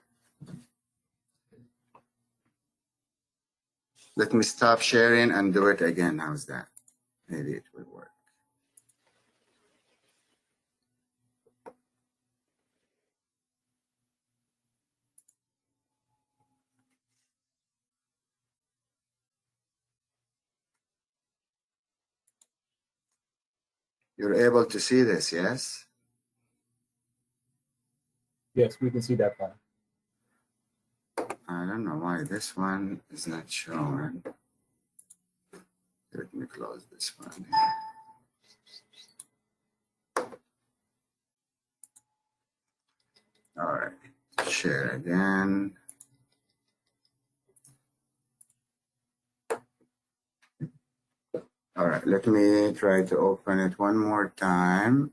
Let me stop sharing and do it again. How's that? Maybe it will work. You're able to see this, yes? Yes, we can see that plan. I don't know why this one is not showing. Let me close this one. All right, share again. All right, let me try to open it one more time.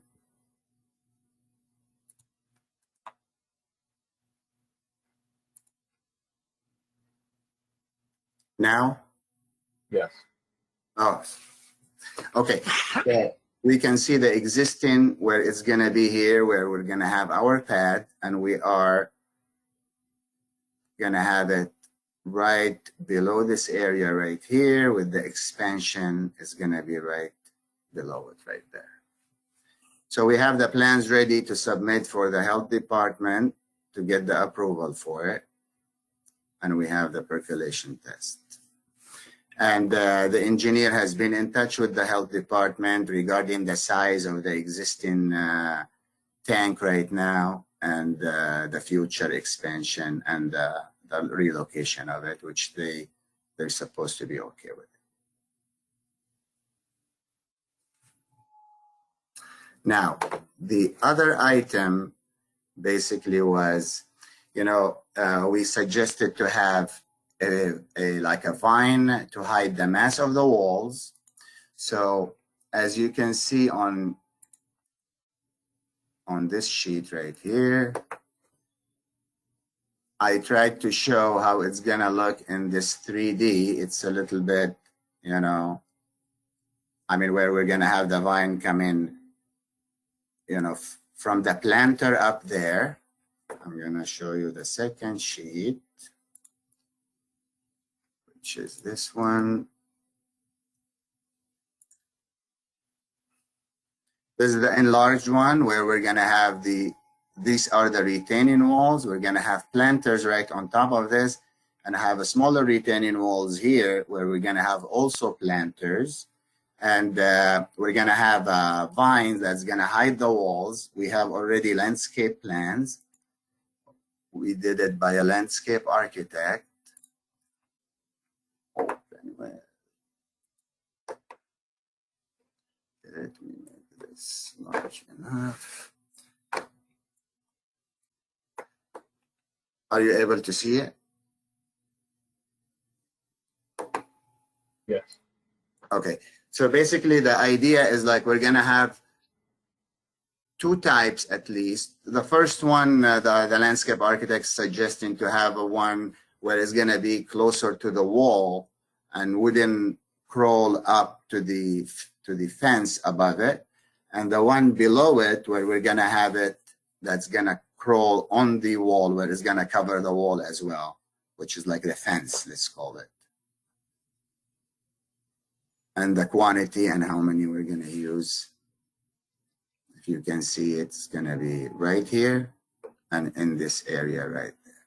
Now? Yes. Oh, okay. Yeah. We can see the existing where it's going to be here, where we're going to have our pad, and we are going to have it right below this area right here, with the expansion is going to be right below it right there. So we have the plans ready to submit for the health department to get the approval for it. And we have the percolation test. And the engineer has been in touch with the health department regarding the size of the existing tank right now, and the future expansion and the relocation of it, which they're supposed to be okay with. Now, the other item basically was, you know, we suggested to have like a vine to hide the mass of the walls. So as you can see on this sheet right here, I tried to show how it's gonna look in this 3D. It's a little bit, you know, I mean, where we're gonna have the vine come in, you know, from the planter up there. I'm gonna show you the second sheet. which is this one. This is the enlarged one where we're gonna have these are the retaining walls. We're gonna have planters right on top of this and have a smaller retaining walls here where we're gonna have also planters. And we're gonna have vines that's gonna hide the walls. We have already landscape plans. We did it by a landscape architect. Anyway, let me make this large enough. Are you able to see it? Yes. Okay. So basically the idea is like we're gonna have two types at least. The first one, the landscape architect suggesting to have a one where it's gonna be closer to the wall and wouldn't crawl up to the fence above it. And the one below it where we're gonna have it that's gonna crawl on the wall where it's gonna cover the wall as well, which is like the fence, let's call it. And the quantity and how many we're gonna use. If you can see, it's gonna be right here and in this area right there.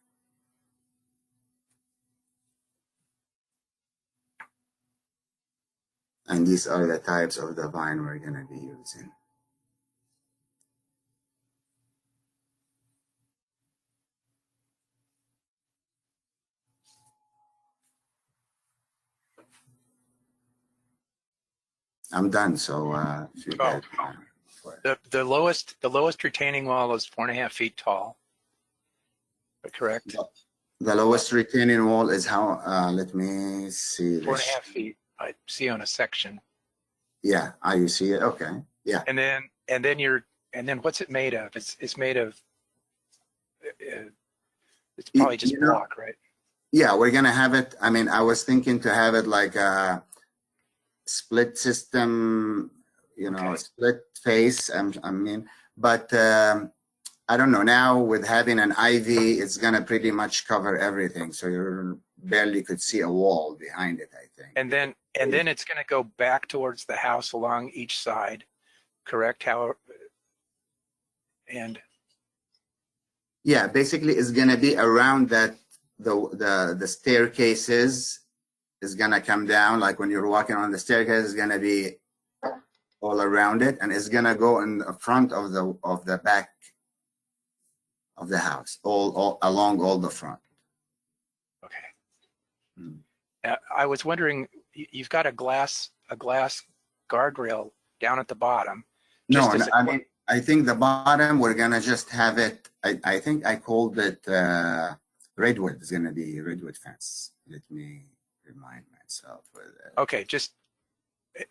And these are the types of the vine we're gonna be using. I'm done, so if you guys The lowest retaining wall is 4.5 feet tall. Correct? the lowest retaining wall is how, let me see. 4.5 feet. I see on a section. Yeah, you see it? Okay, yeah. And then what's it made of? It's made of. It's probably just block, right? Yeah, we're gonna have it. I mean, I was thinking to have it like a split system, you know, Okay. split face. I mean, but I don't know. Now with having an ivy, it's gonna pretty much cover everything, so you barely could see a wall behind it, I think. And then it's going to go back towards the house along each side, correct? Yeah, basically, it's gonna be around that. The staircases is gonna come down. Like when you're walking on the staircase, it's gonna be all around it, and it's gonna go in the front of the back of the house, all along all the front. Okay. I was wondering, you've got a glass guardrail down at the bottom. No, I mean, I think the bottom we're gonna just have it. I think I called it redwood. It's gonna be redwood fence. Let me remind myself. Okay,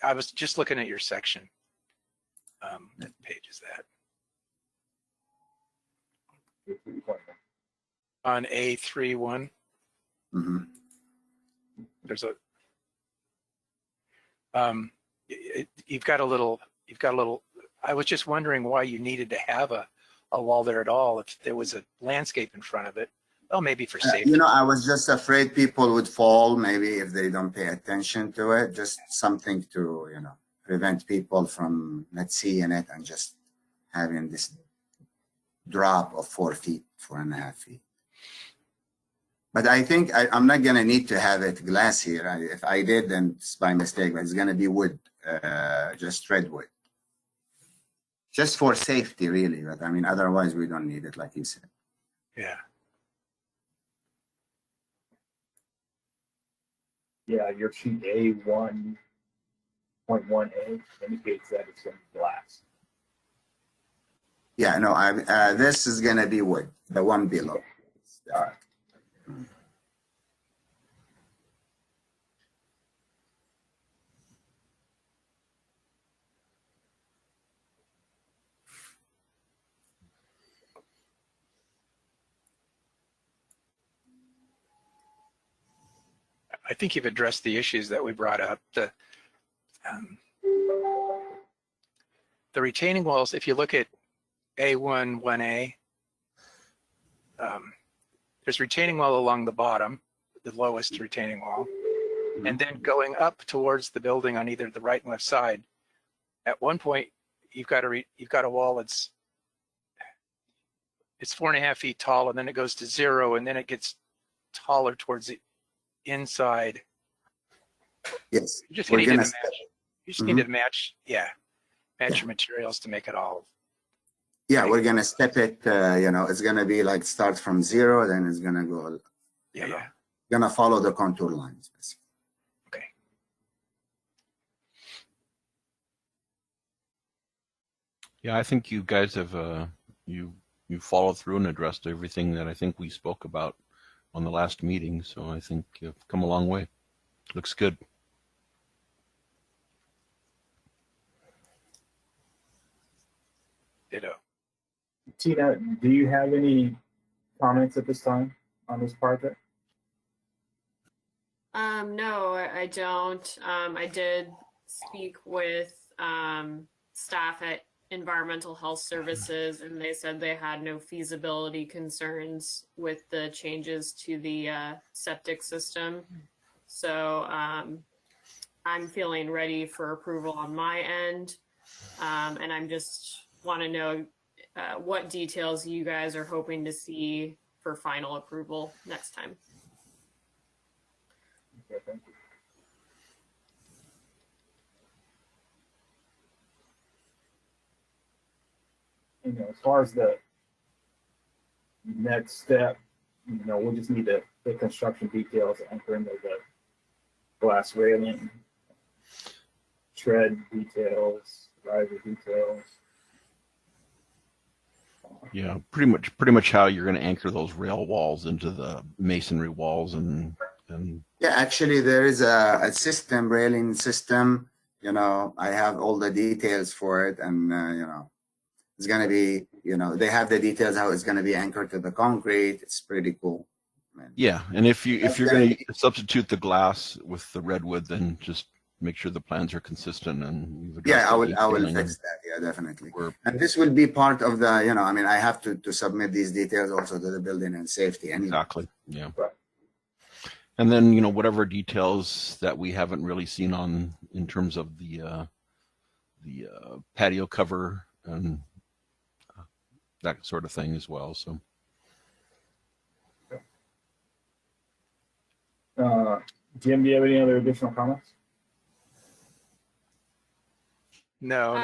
I was just looking at your section. What page is that? On A31. Mm-hmm. There's you've got a little. I was just wondering why you needed to have a wall there at all if there was a landscape in front of it. Well, maybe for safety. You know, I was just afraid people would fall, maybe if they don't pay attention to it. Just something to, you know, prevent people from not seeing it and just having this drop of 4 feet, 4.5 feet. But I think I'm not gonna need to have it glass here. If I did, then it's by mistake. But it's gonna be wood, just redwood, just for safety, really. But I mean, otherwise we don't need it, like you said. Yeah. Yeah, your sheet A1.1A indicates that it's going to be glass. Yeah, no, this is gonna be wood, the one below. All right. I think you've addressed the issues that we brought up. The retaining walls, if you look at A1.1A, there's retaining wall along the bottom, the lowest retaining wall. and then going up towards the building on either the right and left side. At one point, you've got a wall it's 4.5 feet tall, and then it goes to 0, and then it gets taller towards the inside. Yes. You just We're needed to gonna match. step- You just needed to match, match your materials to make it all. Yeah, we're gonna step it. It's gonna be like start from 0, then it's gonna go. Yeah. Gonna follow the contour lines. Basically. Okay. Yeah, I think you guys have you followed through and addressed everything that I think we spoke about on the last meeting. So I think you've come a long way. Looks good. Ditto. Tina, do you have any comments at this time on this project? No, I don't. I did speak with staff at Environmental Health Services, and they said they had no feasibility concerns with the changes to the septic system. So I'm feeling ready for approval on my end, and I'm just want to know what details you guys are hoping to see for final approval next time. Okay, thank you. As far as the next step, we'll just need the construction details, anchoring of the glass railing, tread details, riser details. Yeah, pretty much how you're going to anchor those rail walls into the masonry walls and. Yeah, actually, there is a system, railing system. I have all the details for it, and it's gonna be, they have the details how it's gonna be anchored to the concrete. It's pretty cool. Yeah, and if you're going to substitute the glass with the redwood, then just make sure the plans are consistent and you've addressed Yeah, the I will detailing. fix that. Yeah, definitely. And this will be part of the, I have to submit these details also to the building and safety. Exactly. Yeah. Right. And then, whatever details that we haven't really seen in terms of the patio cover and that sort of thing as well. So. Jim, do you have any other additional comments? No,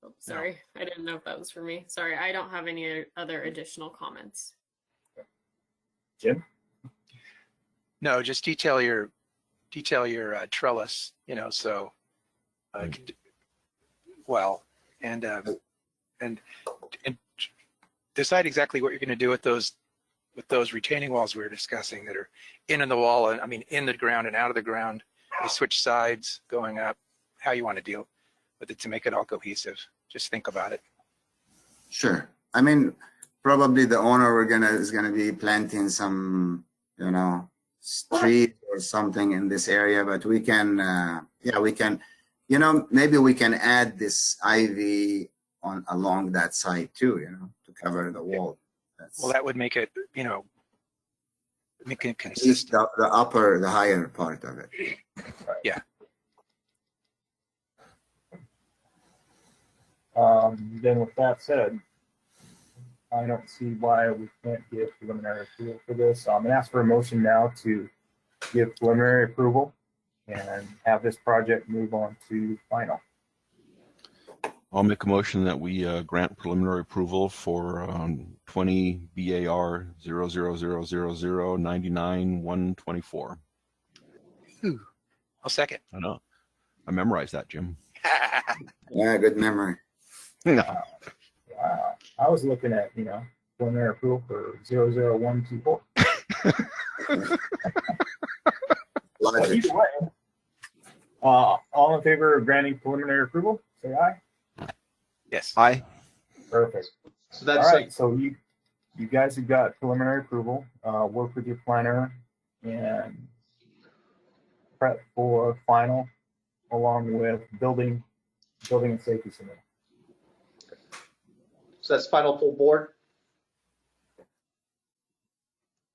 Oh, sorry, I didn't know if that was for me. Sorry, I don't have any other additional comments. Jim? No, just detail your trellis, so well, and decide exactly what you're going to do with those retaining walls we were discussing that are in the wall, and in the ground and out of the ground. They switch sides going up. How you want to deal with it to make it all cohesive. Just think about it. Sure. Probably the owner is gonna be planting some, street or something in this area, but we can, maybe we can add this ivy along that side too, to cover the wall. Well, that would make it, make it consistent. The higher part of it. Yeah. Then with that said, I don't see why we can't give preliminary approval for this. I'm gonna ask for a motion now to give preliminary approval and have this project move on to final. I'll make a motion that we grant preliminary approval for 20 BAR 0000099-124. I'll second. I know. I memorized that, Jim. Yeah, good memory. Wow. I was looking at, preliminary approval for 00124. But either way, all in favor of granting preliminary approval, say aye. Yes. Aye. Perfect. So that's All right, so you guys have got preliminary approval. Work with your planner and prep for final, along with building and safety submittal. So that's final full board.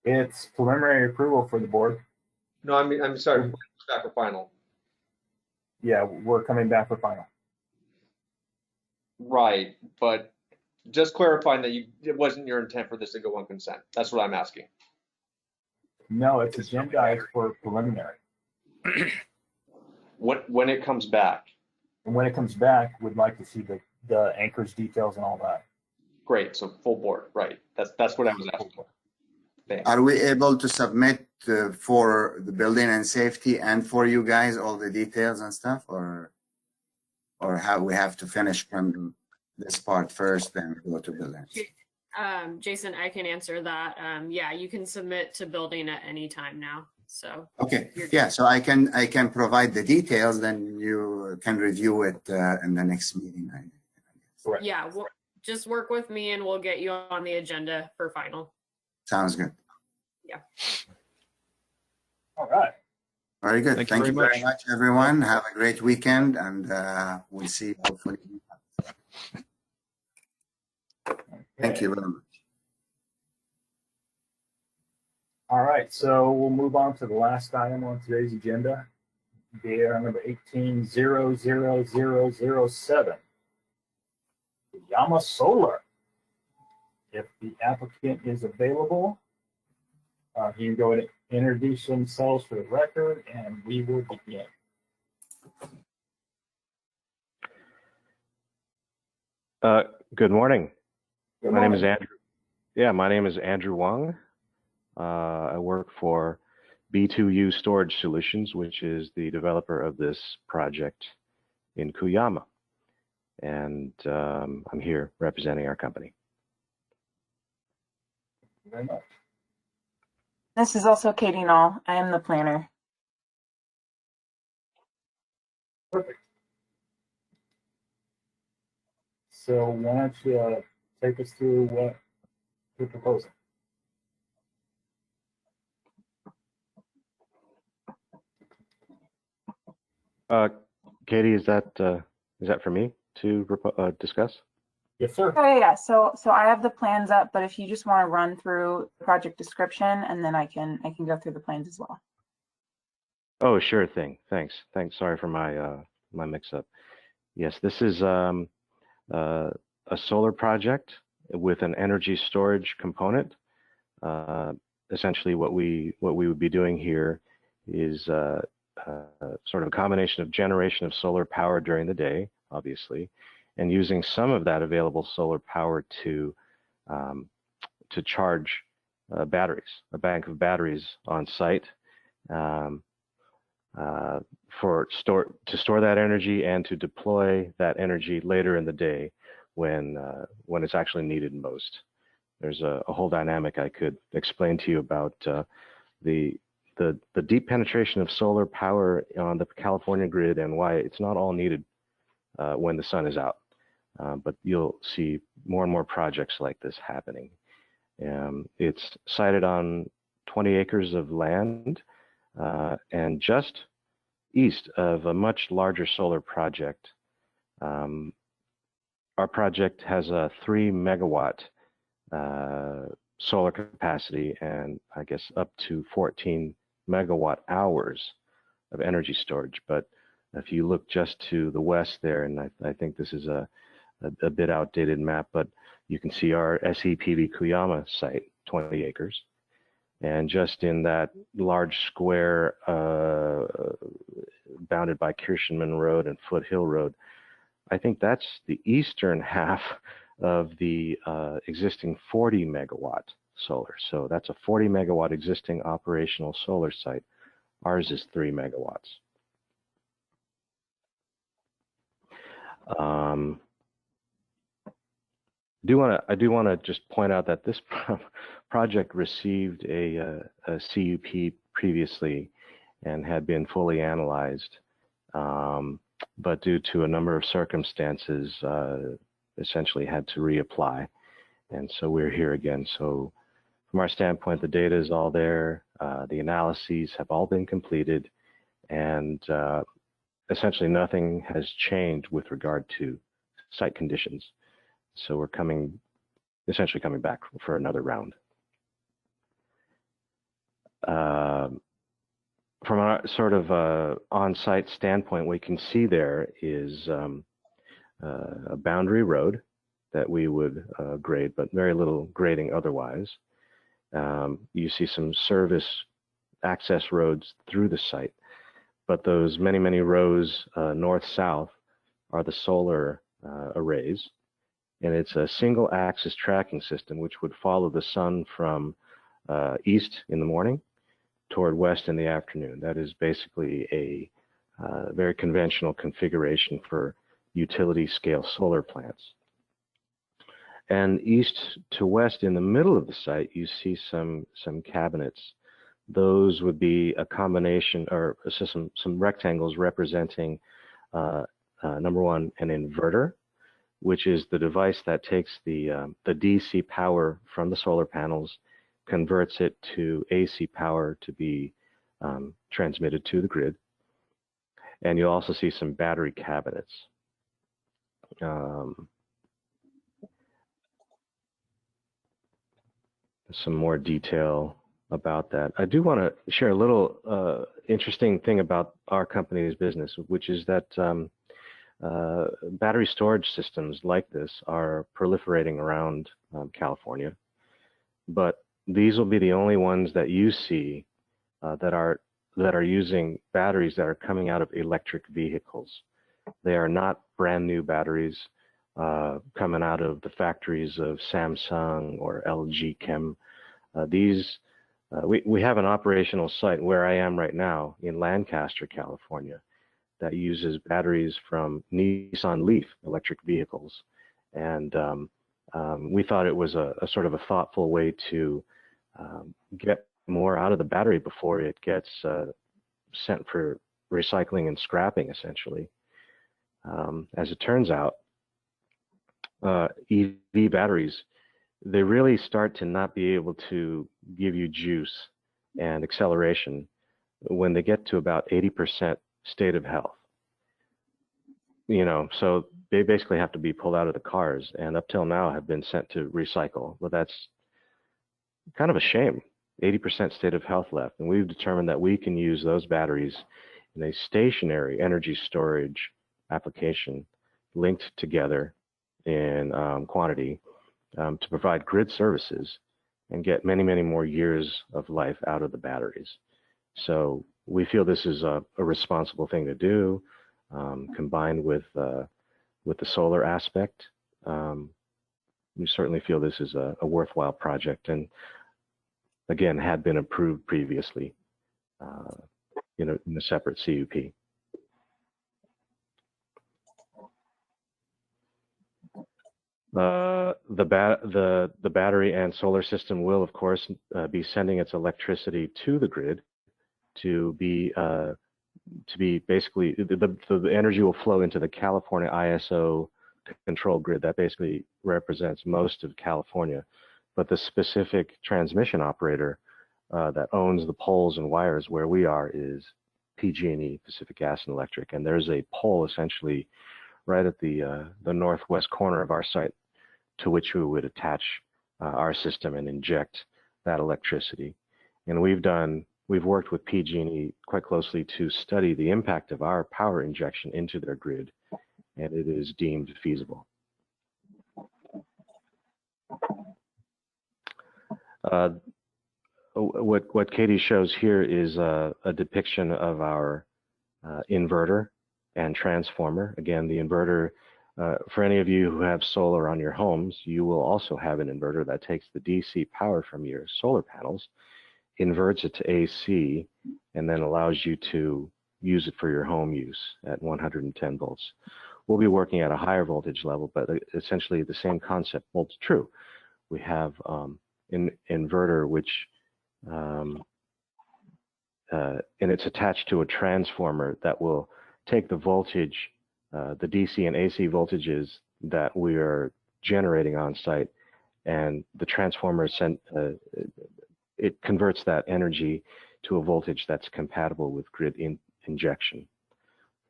It's preliminary approval for the board. No, I'm sorry, when it comes back for final. Yeah, we're coming back for final. Right, but just clarifying that it wasn't your intent for this to go on consent. That's what I'm asking. No, it's agendized for preliminary. When it comes back, And when it comes back, we'd like to see the anchors details and all that. great, so full board, right. That's what I was asking. Thanks. Are we able to submit for the building and safety and for you guys all the details and stuff, or how we have to finish from this part first, then go to building? Jason, I can answer that. Yeah, you can submit to building at any time now. So Okay, yeah, so I can provide the details, then you can review it in the next meeting. Correct. yeah, just work with me and we'll get you on the agenda for final. Sounds good. Yeah. All right. Very good. Thank you very very much, everyone. Have a great weekend, and we'll see you hopefully. Thank you very much. All right, so we'll move on to the last item on today's agenda. BAR number 18-00007. Yama Solar. If the applicant is available, he can go ahead and introduce themselves for the record, and we will begin. Good morning. Good My name is morning. Andrew. Yeah, my name is Andrew Wang. I work for B2U Storage Solutions, which is the developer of this project in Cuyama. And I'm here representing our company. Thank you very much. This is also Katie Knoll. I am the planner. Perfect. So why don't you take us through what you're proposing? Katie, is that for me to discuss? Yes, sir. Oh yeah. So I have the plans up, but if you just want to run through the project description, and then I can go through the plans as well. Oh, sure thing. Thanks. Sorry for my my mix-up. Yes, this is a solar project with an energy storage component. Essentially, what we would be doing here is sort of a combination of generation of solar power during the day, obviously, and using some of that available solar power to charge batteries, a bank of batteries on site. To store that energy and to deploy that energy later in the day when it's actually needed most. There's a whole dynamic I could explain to you about the deep penetration of solar power on the California grid and why it's not all needed when the sun is out. But you'll see more and more projects like this happening. It's sited on 20 acres of land and just east of a much larger solar project. Our project has a 3 megawatt solar capacity and I guess up to 14 megawatt hours of energy storage. But if you look just to the west there, and I think this is a bit outdated map, but you can see our SEPV Cuyama site, 20 acres. And just in that large square bounded by Kirschenman Road and Foothill Road, I think that's the eastern half of the existing 40 megawatt solar. So that's a 40 megawatt existing operational solar site. Ours is 3 megawatts. I do want to just point out that this project received a CUP previously and had been fully analyzed, but due to a number of circumstances, essentially had to reapply. And so we're here again. So from our standpoint, the data is all there. The analyses have all been completed, and essentially nothing has changed with regard to site conditions. So we're essentially coming back for another round. from a sort of on-site standpoint, what you can see there is a boundary road that we would grade, but very little grading otherwise. You see some service access roads through the site, but those many, many rows north-south are the solar arrays, and it's a single axis tracking system which would follow the sun from east in the morning toward west in the afternoon. That is basically a very conventional configuration for utility scale solar plants. And east to west in the middle of the site, you see some cabinets. Those would be a combination, or some rectangles representing, number one, an inverter, which is the device that takes the DC power from the solar panels, converts it to AC power to be transmitted to the grid. And you'll also see some battery cabinets. Some more detail about that. I do want to share a little interesting thing about our company's business, which is that battery storage systems like this are proliferating around California, but these will be the only ones that you see that are using batteries that are coming out of electric vehicles. They are not brand new batteries coming out of the factories of Samsung or LG Chem. We have an operational site where I am right now in Lancaster, California, that uses batteries from Nissan Leaf electric vehicles. And we thought it was a sort of a thoughtful way to get more out of the battery before it gets sent for recycling and scrapping, essentially. As it turns out, EV batteries, they really start to not be able to give you juice and acceleration when they get to about 80% state of health. You know, so they basically have to be pulled out of the cars, and up till now have been sent to recycle. Well, that's kind of a shame. 80% state of health left, and we've determined that we can use those batteries in a stationary energy storage application linked together in quantity to provide grid services and get many, many more years of life out of the batteries. So we feel this is a responsible thing to do, combined with the solar aspect. We certainly feel this is a worthwhile project, and again, had been approved previously, in a separate CUP. The battery and solar system will, of course, be sending its electricity to the grid to be basically the energy will flow into the California ISO control grid that basically represents most of California, but the specific transmission operator that owns the poles and wires where we are is PG&E, Pacific Gas and Electric, and there's a pole essentially right at the northwest corner of our site to which we would attach our system and inject that electricity. And we've worked with PG&E quite closely to study the impact of our power injection into their grid, and it is deemed feasible. What Katie shows here is a depiction of our inverter and transformer. Again, the inverter, for any of you who have solar on your homes, you will also have an inverter that takes the DC power from your solar panels, inverts it to AC, and then allows you to use it for your home use at 110 volts. We'll be working at a higher voltage level, but essentially the same concept holds true. We have an inverter which and it's attached to a transformer that will take the voltage, the DC and AC voltages that we are generating on site, and the transformer it converts that energy to a voltage that's compatible with grid injection.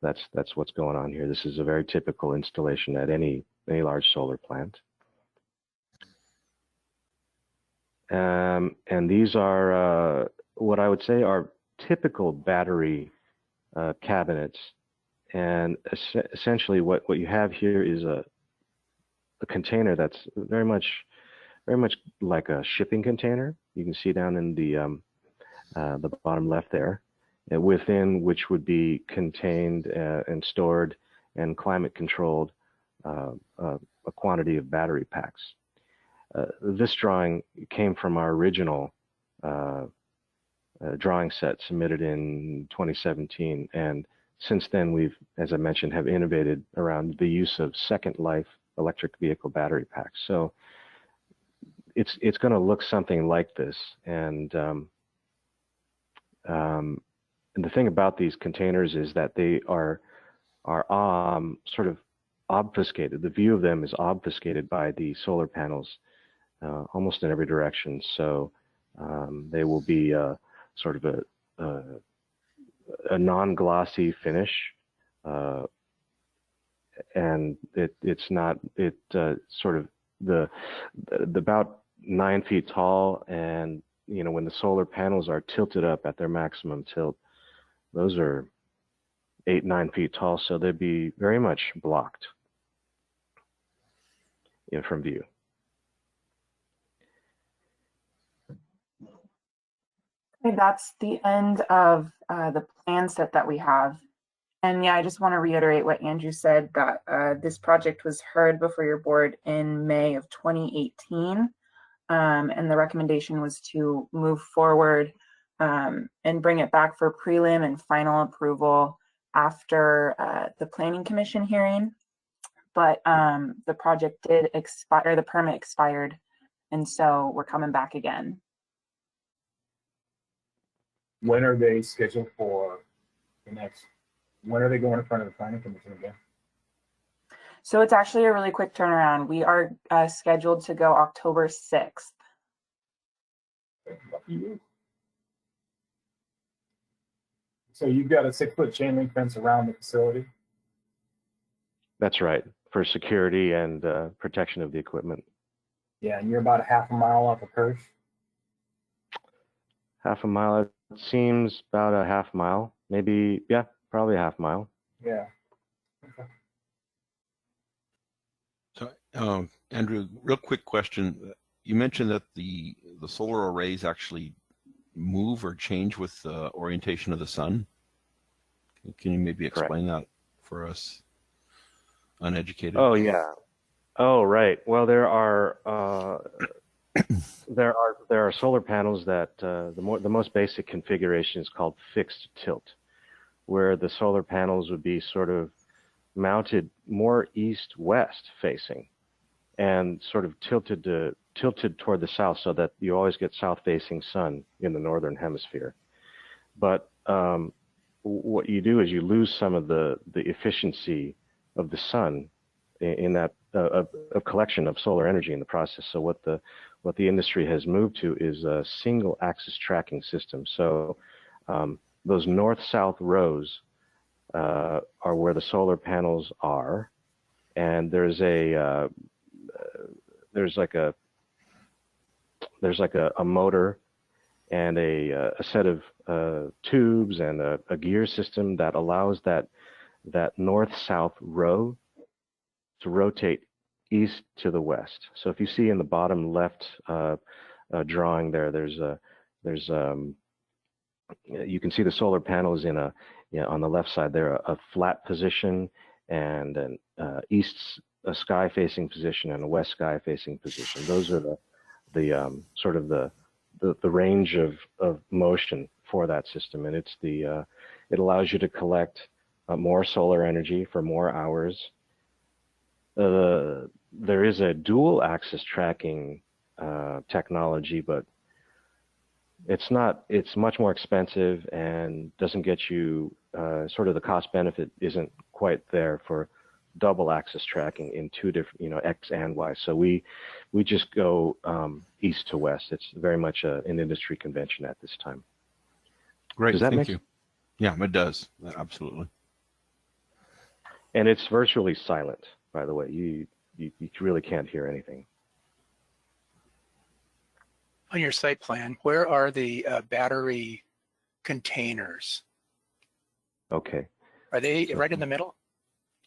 That's what's going on here. This is a very typical installation at any large solar plant. And these are what I would say are typical battery cabinets, and essentially what you have here is a container that's very much like a shipping container. You can see down in the bottom left there, within which would be contained and stored and climate controlled a quantity of battery packs. This drawing came from our original drawing set submitted in 2017, and since then we've, as I mentioned, have innovated around the use of second life electric vehicle battery packs. So it's going to look something like this, and the thing about these containers is that they are sort of obfuscated. The view of them is obfuscated by the solar panels almost in every direction. So they will be sort of a non-glossy finish, and it's not sort of the about 9 feet tall, and you know, when the solar panels are tilted up at their maximum tilt, those are 8-9 feet tall, so they'd be very much blocked, you know, from view. Okay, that's the end of the plan set that we have. And yeah, I just want to reiterate what Andrew said, that this project was heard before your board in May of 2018. And the recommendation was to move forward and bring it back for prelim and final approval after the Planning Commission hearing. But the project did expire, the permit expired, and so we're coming back again. When are they scheduled for the next? When are they going in front of the Planning Commission again? So it's actually a really quick turnaround. We are scheduled to go October 6th. Lucky you. So you've got a 6-foot chain link fence around the facility? That's right, for security and protection of the equipment. Yeah, and you're about a half a mile off of Kirsch? Half a mile, it seems about a half mile, maybe, yeah, probably a half mile. Yeah. Okay. So, Andrew, real quick question. You mentioned that the solar arrays actually move or change with the orientation of the sun. Can you maybe explain that for us uneducated? Oh yeah. Oh right. Well, there are solar panels that the most basic configuration is called fixed tilt, where the solar panels would be sort of mounted more east-west facing and sort of tilted toward the south, so that you always get south-facing sun in the northern hemisphere. But what you do is you lose some of the efficiency of the sun in that a collection of solar energy in the process. So what the industry has moved to is a single axis tracking system. So those north-south rows are where the solar panels are, and there's like a motor and a set of tubes and a gear system that allows that north-south row to rotate east to the west. So if you see in the bottom left drawing there, you can see the solar panels in on the left side there, a flat position and an a sky-facing position and a west sky-facing position. Those are the sort of the range of motion for that system, and it's it allows you to collect more solar energy for more hours. There is a dual axis tracking technology, but it's much more expensive and doesn't get you sort of the cost benefit isn't quite there for double axis tracking in two different, X and Y. So we just go east to west. It's very much an industry convention at this time. Great, does that thank you. Yeah, it does, absolutely. And it's virtually silent, by the way. You really can't hear anything. On your site plan, where are the battery containers. Okay. Are they right in the middle?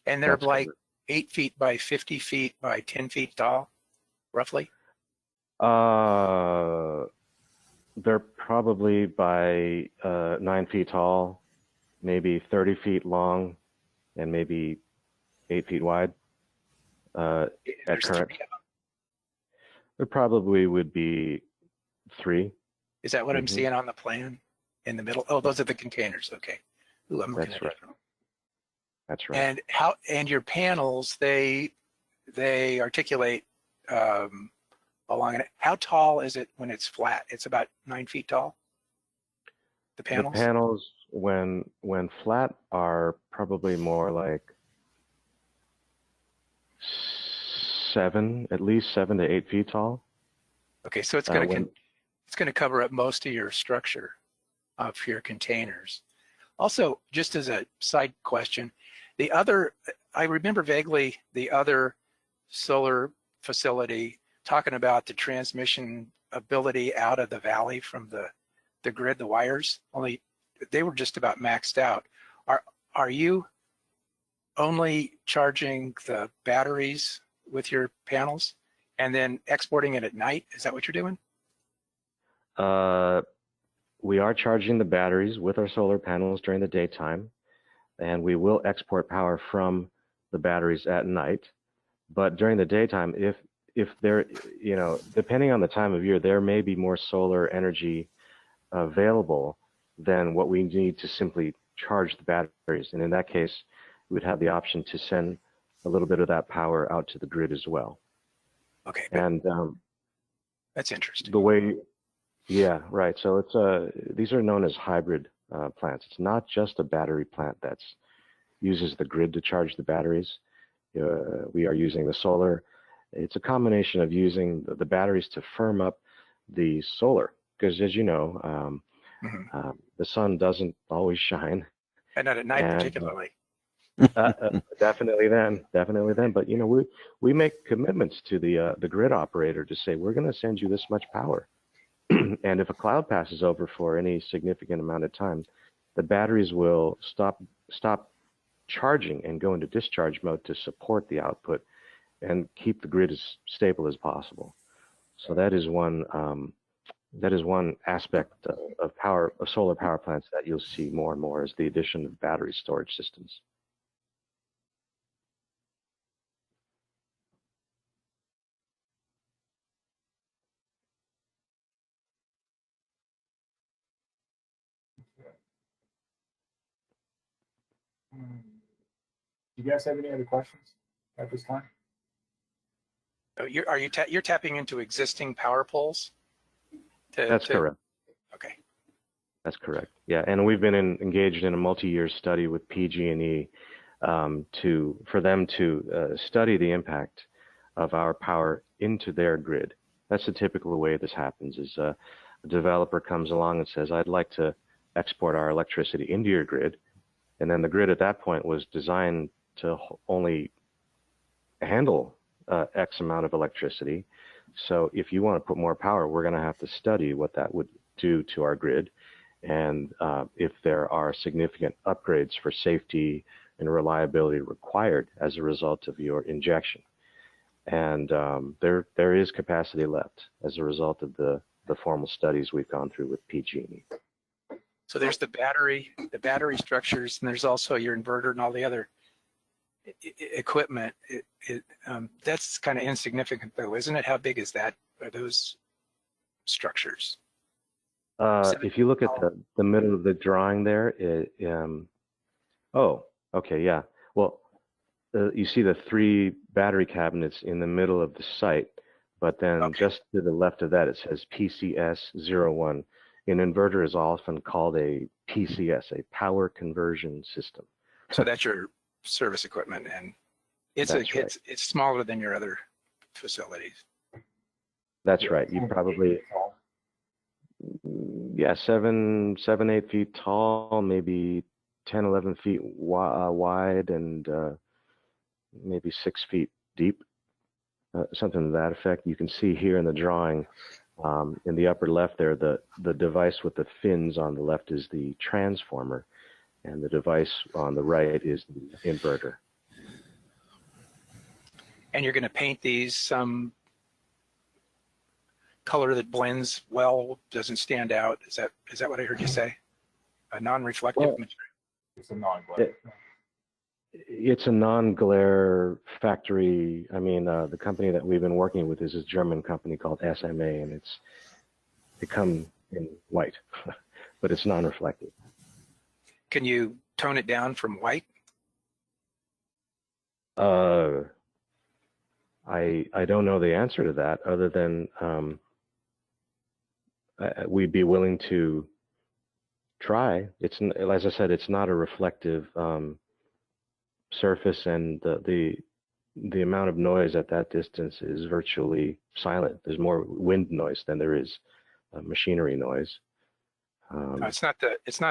And they're That's like correct. 8 feet by 50 feet by 10 feet tall, roughly? They're probably by 9 feet tall, maybe 30 feet long, and maybe 8 feet wide. At There's current, 3 of them. there probably would be 3. Is that what I'm Mhm. seeing on the plan in the middle? Oh, those are the containers. Okay. Ooh, I'm looking That's at right. it now. That's right. And your panels, they articulate along it. How tall is it when it's flat? It's about 9 feet tall. The panels. The panels, when flat, are probably more like 7, at least 7 to 8 feet tall. Okay, so it's going to cover up most of your structure of your containers. Also, just as a side question, I remember vaguely the other solar facility talking about the transmission ability out of the valley from the grid, the wires, only they were just about maxed out. Are you only charging the batteries with your panels and then exporting it at night? Is that what you're doing? We are charging the batteries with our solar panels during the daytime, and we will export power from the batteries at night. But during the daytime, if there, depending on the time of year, there may be more solar energy available than what we need to simply charge the batteries. And in that case, we would have the option to send a little bit of that power out to the grid as well. Okay. And that's interesting. The way, yeah, right. So these are known as hybrid plants. It's not just a battery plant that uses the grid to charge the batteries. We are using the solar. It's a combination of using the batteries to firm up the solar, because as you know, the sun doesn't always shine. And not at night, particularly. Definitely then. But we make commitments to the grid operator to say we're going to send you this much power, and if a cloud passes over for any significant amount of time, the batteries will stop charging and go into discharge mode to support the output and keep the grid as stable as possible. So that is one aspect of solar power plants that you'll see more and more, is the addition of battery storage systems. Do you guys have any other questions at this time? You're tapping into existing power poles? That's correct. Okay. That's correct. Yeah, and we've been engaged in a multi-year study with PG&E for them to study the impact of our power into their grid. That's the typical way this happens: is a developer comes along and says, "I'd like to export our electricity into your grid," and then the grid at that point was designed to only handle X amount of electricity. So if you want to put more power, we're going to have to study what that would do to our grid, and if there are significant upgrades for safety and reliability required as a result of your injection. And there is capacity left as a result of the formal studies we've gone through with PG&E. So there's the battery structures, and there's also your inverter and all the other equipment. That's kind of insignificant, though, isn't it? How big is that? Are those structures? If you look at the middle of the drawing there, oh, okay, yeah. Well, you see the 3 battery cabinets in the middle of the site, but then just to the left of that, it says PCS01. An inverter is often called a PCS, a power conversion system. So that's your service equipment, and it's smaller than your other facilities. That's right. You probably, 7, 8 feet tall, maybe 10, 11 feet wide, and maybe 6 feet deep, something to that effect. You can see here in the drawing In the upper left there, the device with the fins on the left is the transformer, and the device on the right is the inverter. And you're going to paint these some color that blends well, doesn't stand out. Is that what I heard you say? A non-reflective Well, material. It's a non-glare. It's a non-glare factory. I mean, the company that we've been working with is a German company called SMA, and it comes in white, but it's non-reflective. Can you tone it down from white? I don't know the answer to that, other than we'd be willing to try. It's, as I said, it's not a reflective surface, and the amount of noise at that distance is virtually silent. There's more wind noise than there is machinery noise. No, it's not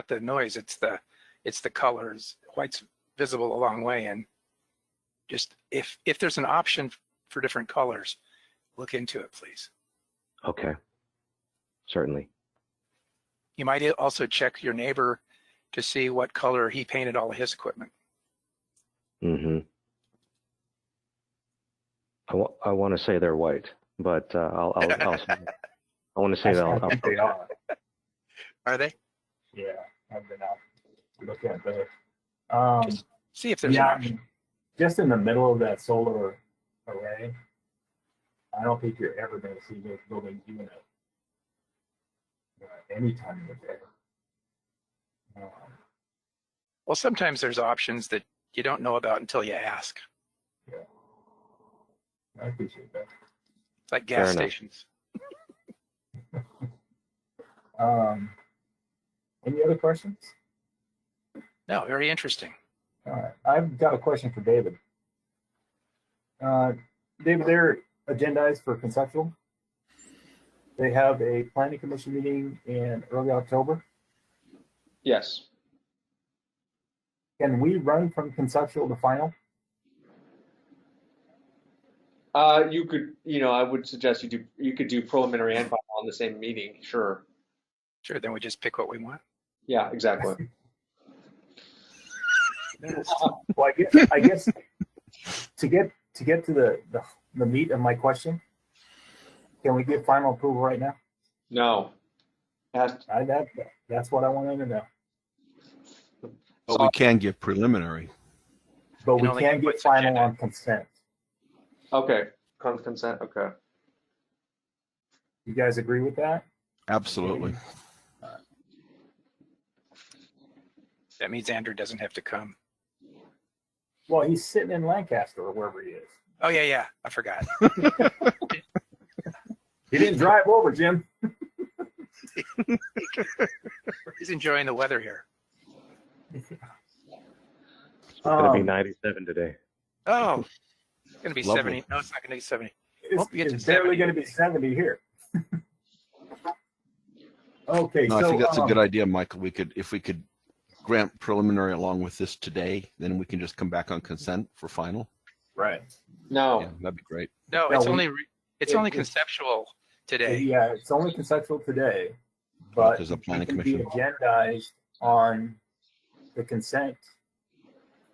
the noise. It's the colors. White's visible a long way, and just if there's an option for different colors, look into it, please. Okay, certainly. You might also check your neighbor to see what color he painted all of his equipment. Mm-hmm. I want to say they're white, but I want to say that. I think they are. Are they? Yeah, I've been out to look at those. Just see if there's Yeah, an I option. mean, just in the middle of that solar array, I don't think you're ever going to see those buildings doing it any time of the day. Well, sometimes there's options that you don't know about until you ask. Yeah, I appreciate that. It's like gas Fair enough. stations. Any other questions? No, very interesting. All right, I've got a question for David. David, they're agendized for conceptual. They have a planning commission meeting in early October. Yes. Can we run from conceptual to final? You could, I would suggest you could do preliminary and final on the same meeting. Sure. Sure, then we just pick what we want. Yeah, exactly. Well, I guess to get to the meat of my question, can we get final approval right now? No. That's what I wanted to know. But we can get preliminary. But You we only can get get what's final agenda. on consent. Okay. Consent. Okay. You guys agree with that? Absolutely. That means Andrew doesn't have to come. Well, he's sitting in Lancaster or wherever he is. Oh, yeah, I forgot. He didn't drive over, Jim. He's enjoying the weather here. It's going to be 97 today. Oh, it's going to be Lovely. 70. No, it's not going to be 70. It's, Won't get to it's barely 70. going to be 70 here. Okay, No, so I think that's a good idea, Michael. If we could grant preliminary along with this today, then we can just come back on consent for final. right. No. Yeah, that'd be great. No, No, it's we- only it- only it- conceptual today. Yeah, it's only conceptual today, but There's a planning it can be commission. agendized on the consent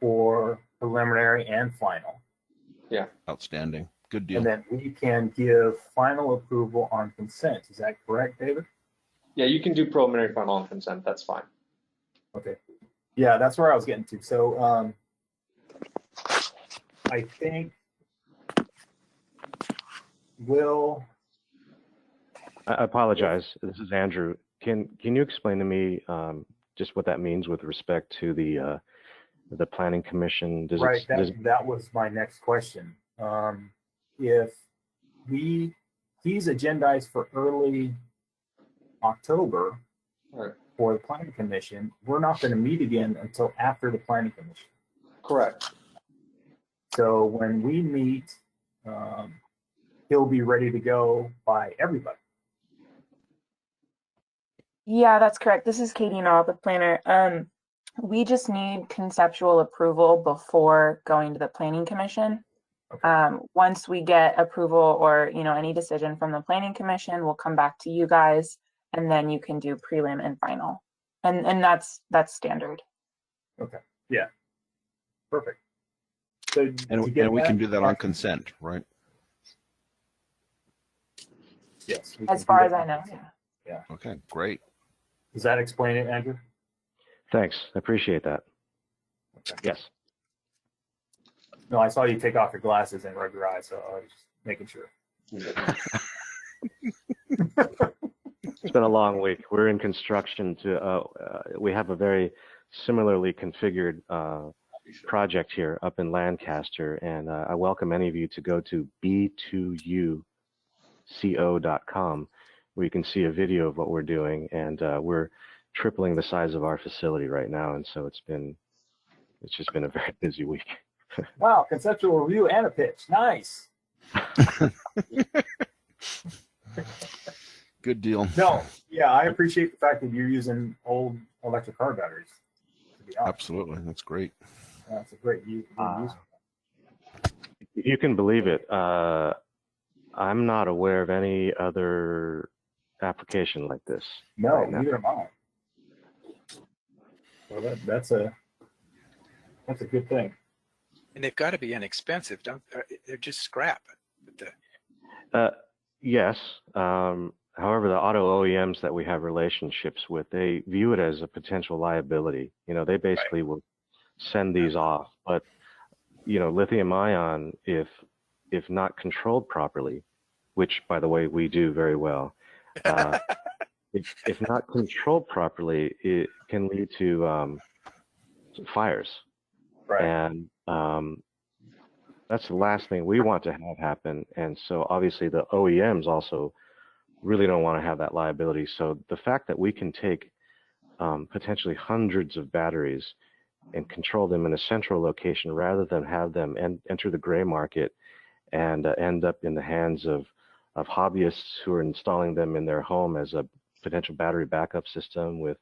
for preliminary and final. Outstanding. Good deal. And then we can give final approval on consent. Is that correct, David? Yeah, you can do preliminary, final, and consent. That's fine. Okay. Yeah, that's where I was getting to. So I think we'll I apologize. This is Andrew. Can you explain to me just what that means with respect to the planning commission? right. That was my next question. If he's agendized for early October Right. for the planning commission, we're not going to meet again until after the planning commission. Correct. So when we meet, he'll be ready to go by everybody. Yeah, that's correct. This is Katie Knoll, the planner. We just need conceptual approval before going to the planning commission. Once we get approval or, you know, any decision from the planning commission, we'll come back to you guys, and then you can do prelim and final. And that's standard. Okay, yeah. Perfect. So And, to get and we that- can do that on consent, right? Yes. we As can far do as that. I know, yeah. Okay, great. Does that explain it, Andrew? Thanks. I appreciate that. Okay. Yes. No, I saw you take off your glasses and rub your eyes, so I was just making sure. It's been a long week. We're in construction we have a very similarly configured project here up in Lancaster, and I welcome any of you to go to b2uco.com, where you can see a video of what we're doing, and we're tripling the size of our facility right now, and so it's just been a very busy week. Wow, conceptual review and a pitch. Nice. Good deal. No, yeah, I appreciate the fact that you're using old electric car batteries. To be honest, Absolutely, that's great. that's a great use. If you can believe it, I'm not aware of any other application like this. No, right now. neither am I. Well, that's a good thing. And they've got to be inexpensive, don't they're just scrap. Yes. However, the auto OEMs that we have relationships with, they view it as a potential liability. You know, they basically will send these off. But, you know, lithium ion, if not controlled properly, which, by the way, we do very well, if not controlled properly, it can lead to fires. Right. And that's the last thing we want to have happen. And so obviously the OEMs also really don't want to have that liability. So the fact that we can take potentially hundreds of batteries and control them in a central location rather than have them enter the gray market and end up in the hands of hobbyists who are installing them in their home as a potential battery backup system with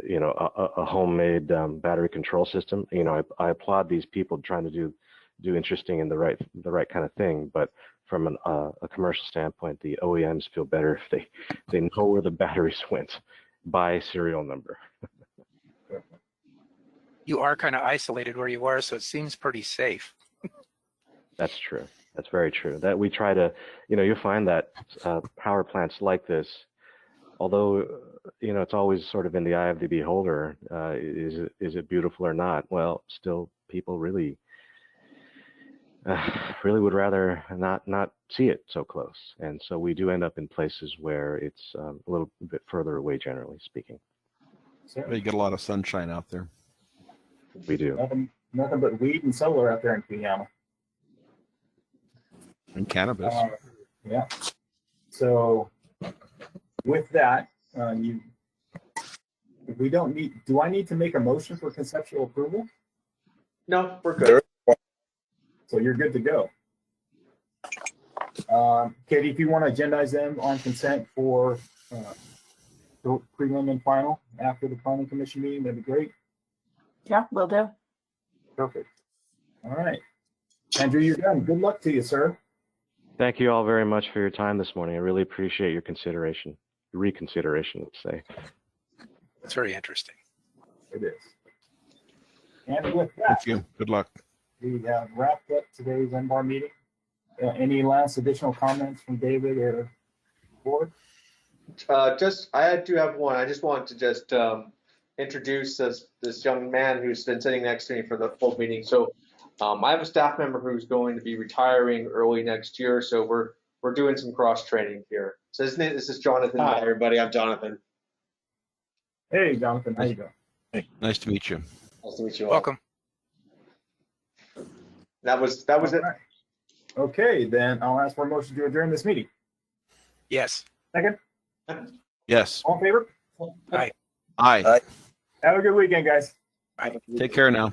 you know, a homemade battery control system. You know, I applaud these people trying to do interesting and the right kind of thing. But from a commercial standpoint, the OEMs feel better if they know where the batteries went by serial number. You are kind of isolated where you are, so it seems pretty safe. That's true. That's very true. That we try to, you know, you find that power plants like this, although, you know, it's always sort of in the eye of the beholder. Is it beautiful or not? Well, still, people really would rather not see it so close, and so we do end up in places where it's a little bit further away, generally speaking. You get a lot of sunshine out there. We do. Nothing but weed and solar out there in Cuyama. And cannabis. Yeah. So with that, we don't need. Do I need to make a motion for conceptual approval? No, we're good. So you're good to go. Katie, if you want to agendize them on consent for prelim and final after the planning commission meeting, that'd be great. Yeah, will do. Perfect. All right. Andrew, you're done. Good luck to you, sir. Thank you all very much for your time this morning. I really appreciate your reconsideration, let's say. It's very interesting. It is. And with that, Thank you. Good luck. we have wrapped up today's NBAR meeting. Any last additional comments from David or board? I do have one. I just want to just introduce this young man who's been sitting next to me for the full meeting. So I have a staff member who's going to be retiring early next year. So we're doing some cross training here. So this is Jonathan. Hi, everybody. I'm Jonathan. Hey, Jonathan, how you doing? Hey, nice to meet you. Nice to meet you all. Welcome. That was it. Right. Okay, then I'll ask for a motion to adjourn this meeting. Yes. Second? Yes. All in favor? Aye. Aye. Have a good weekend, guys. Take care now.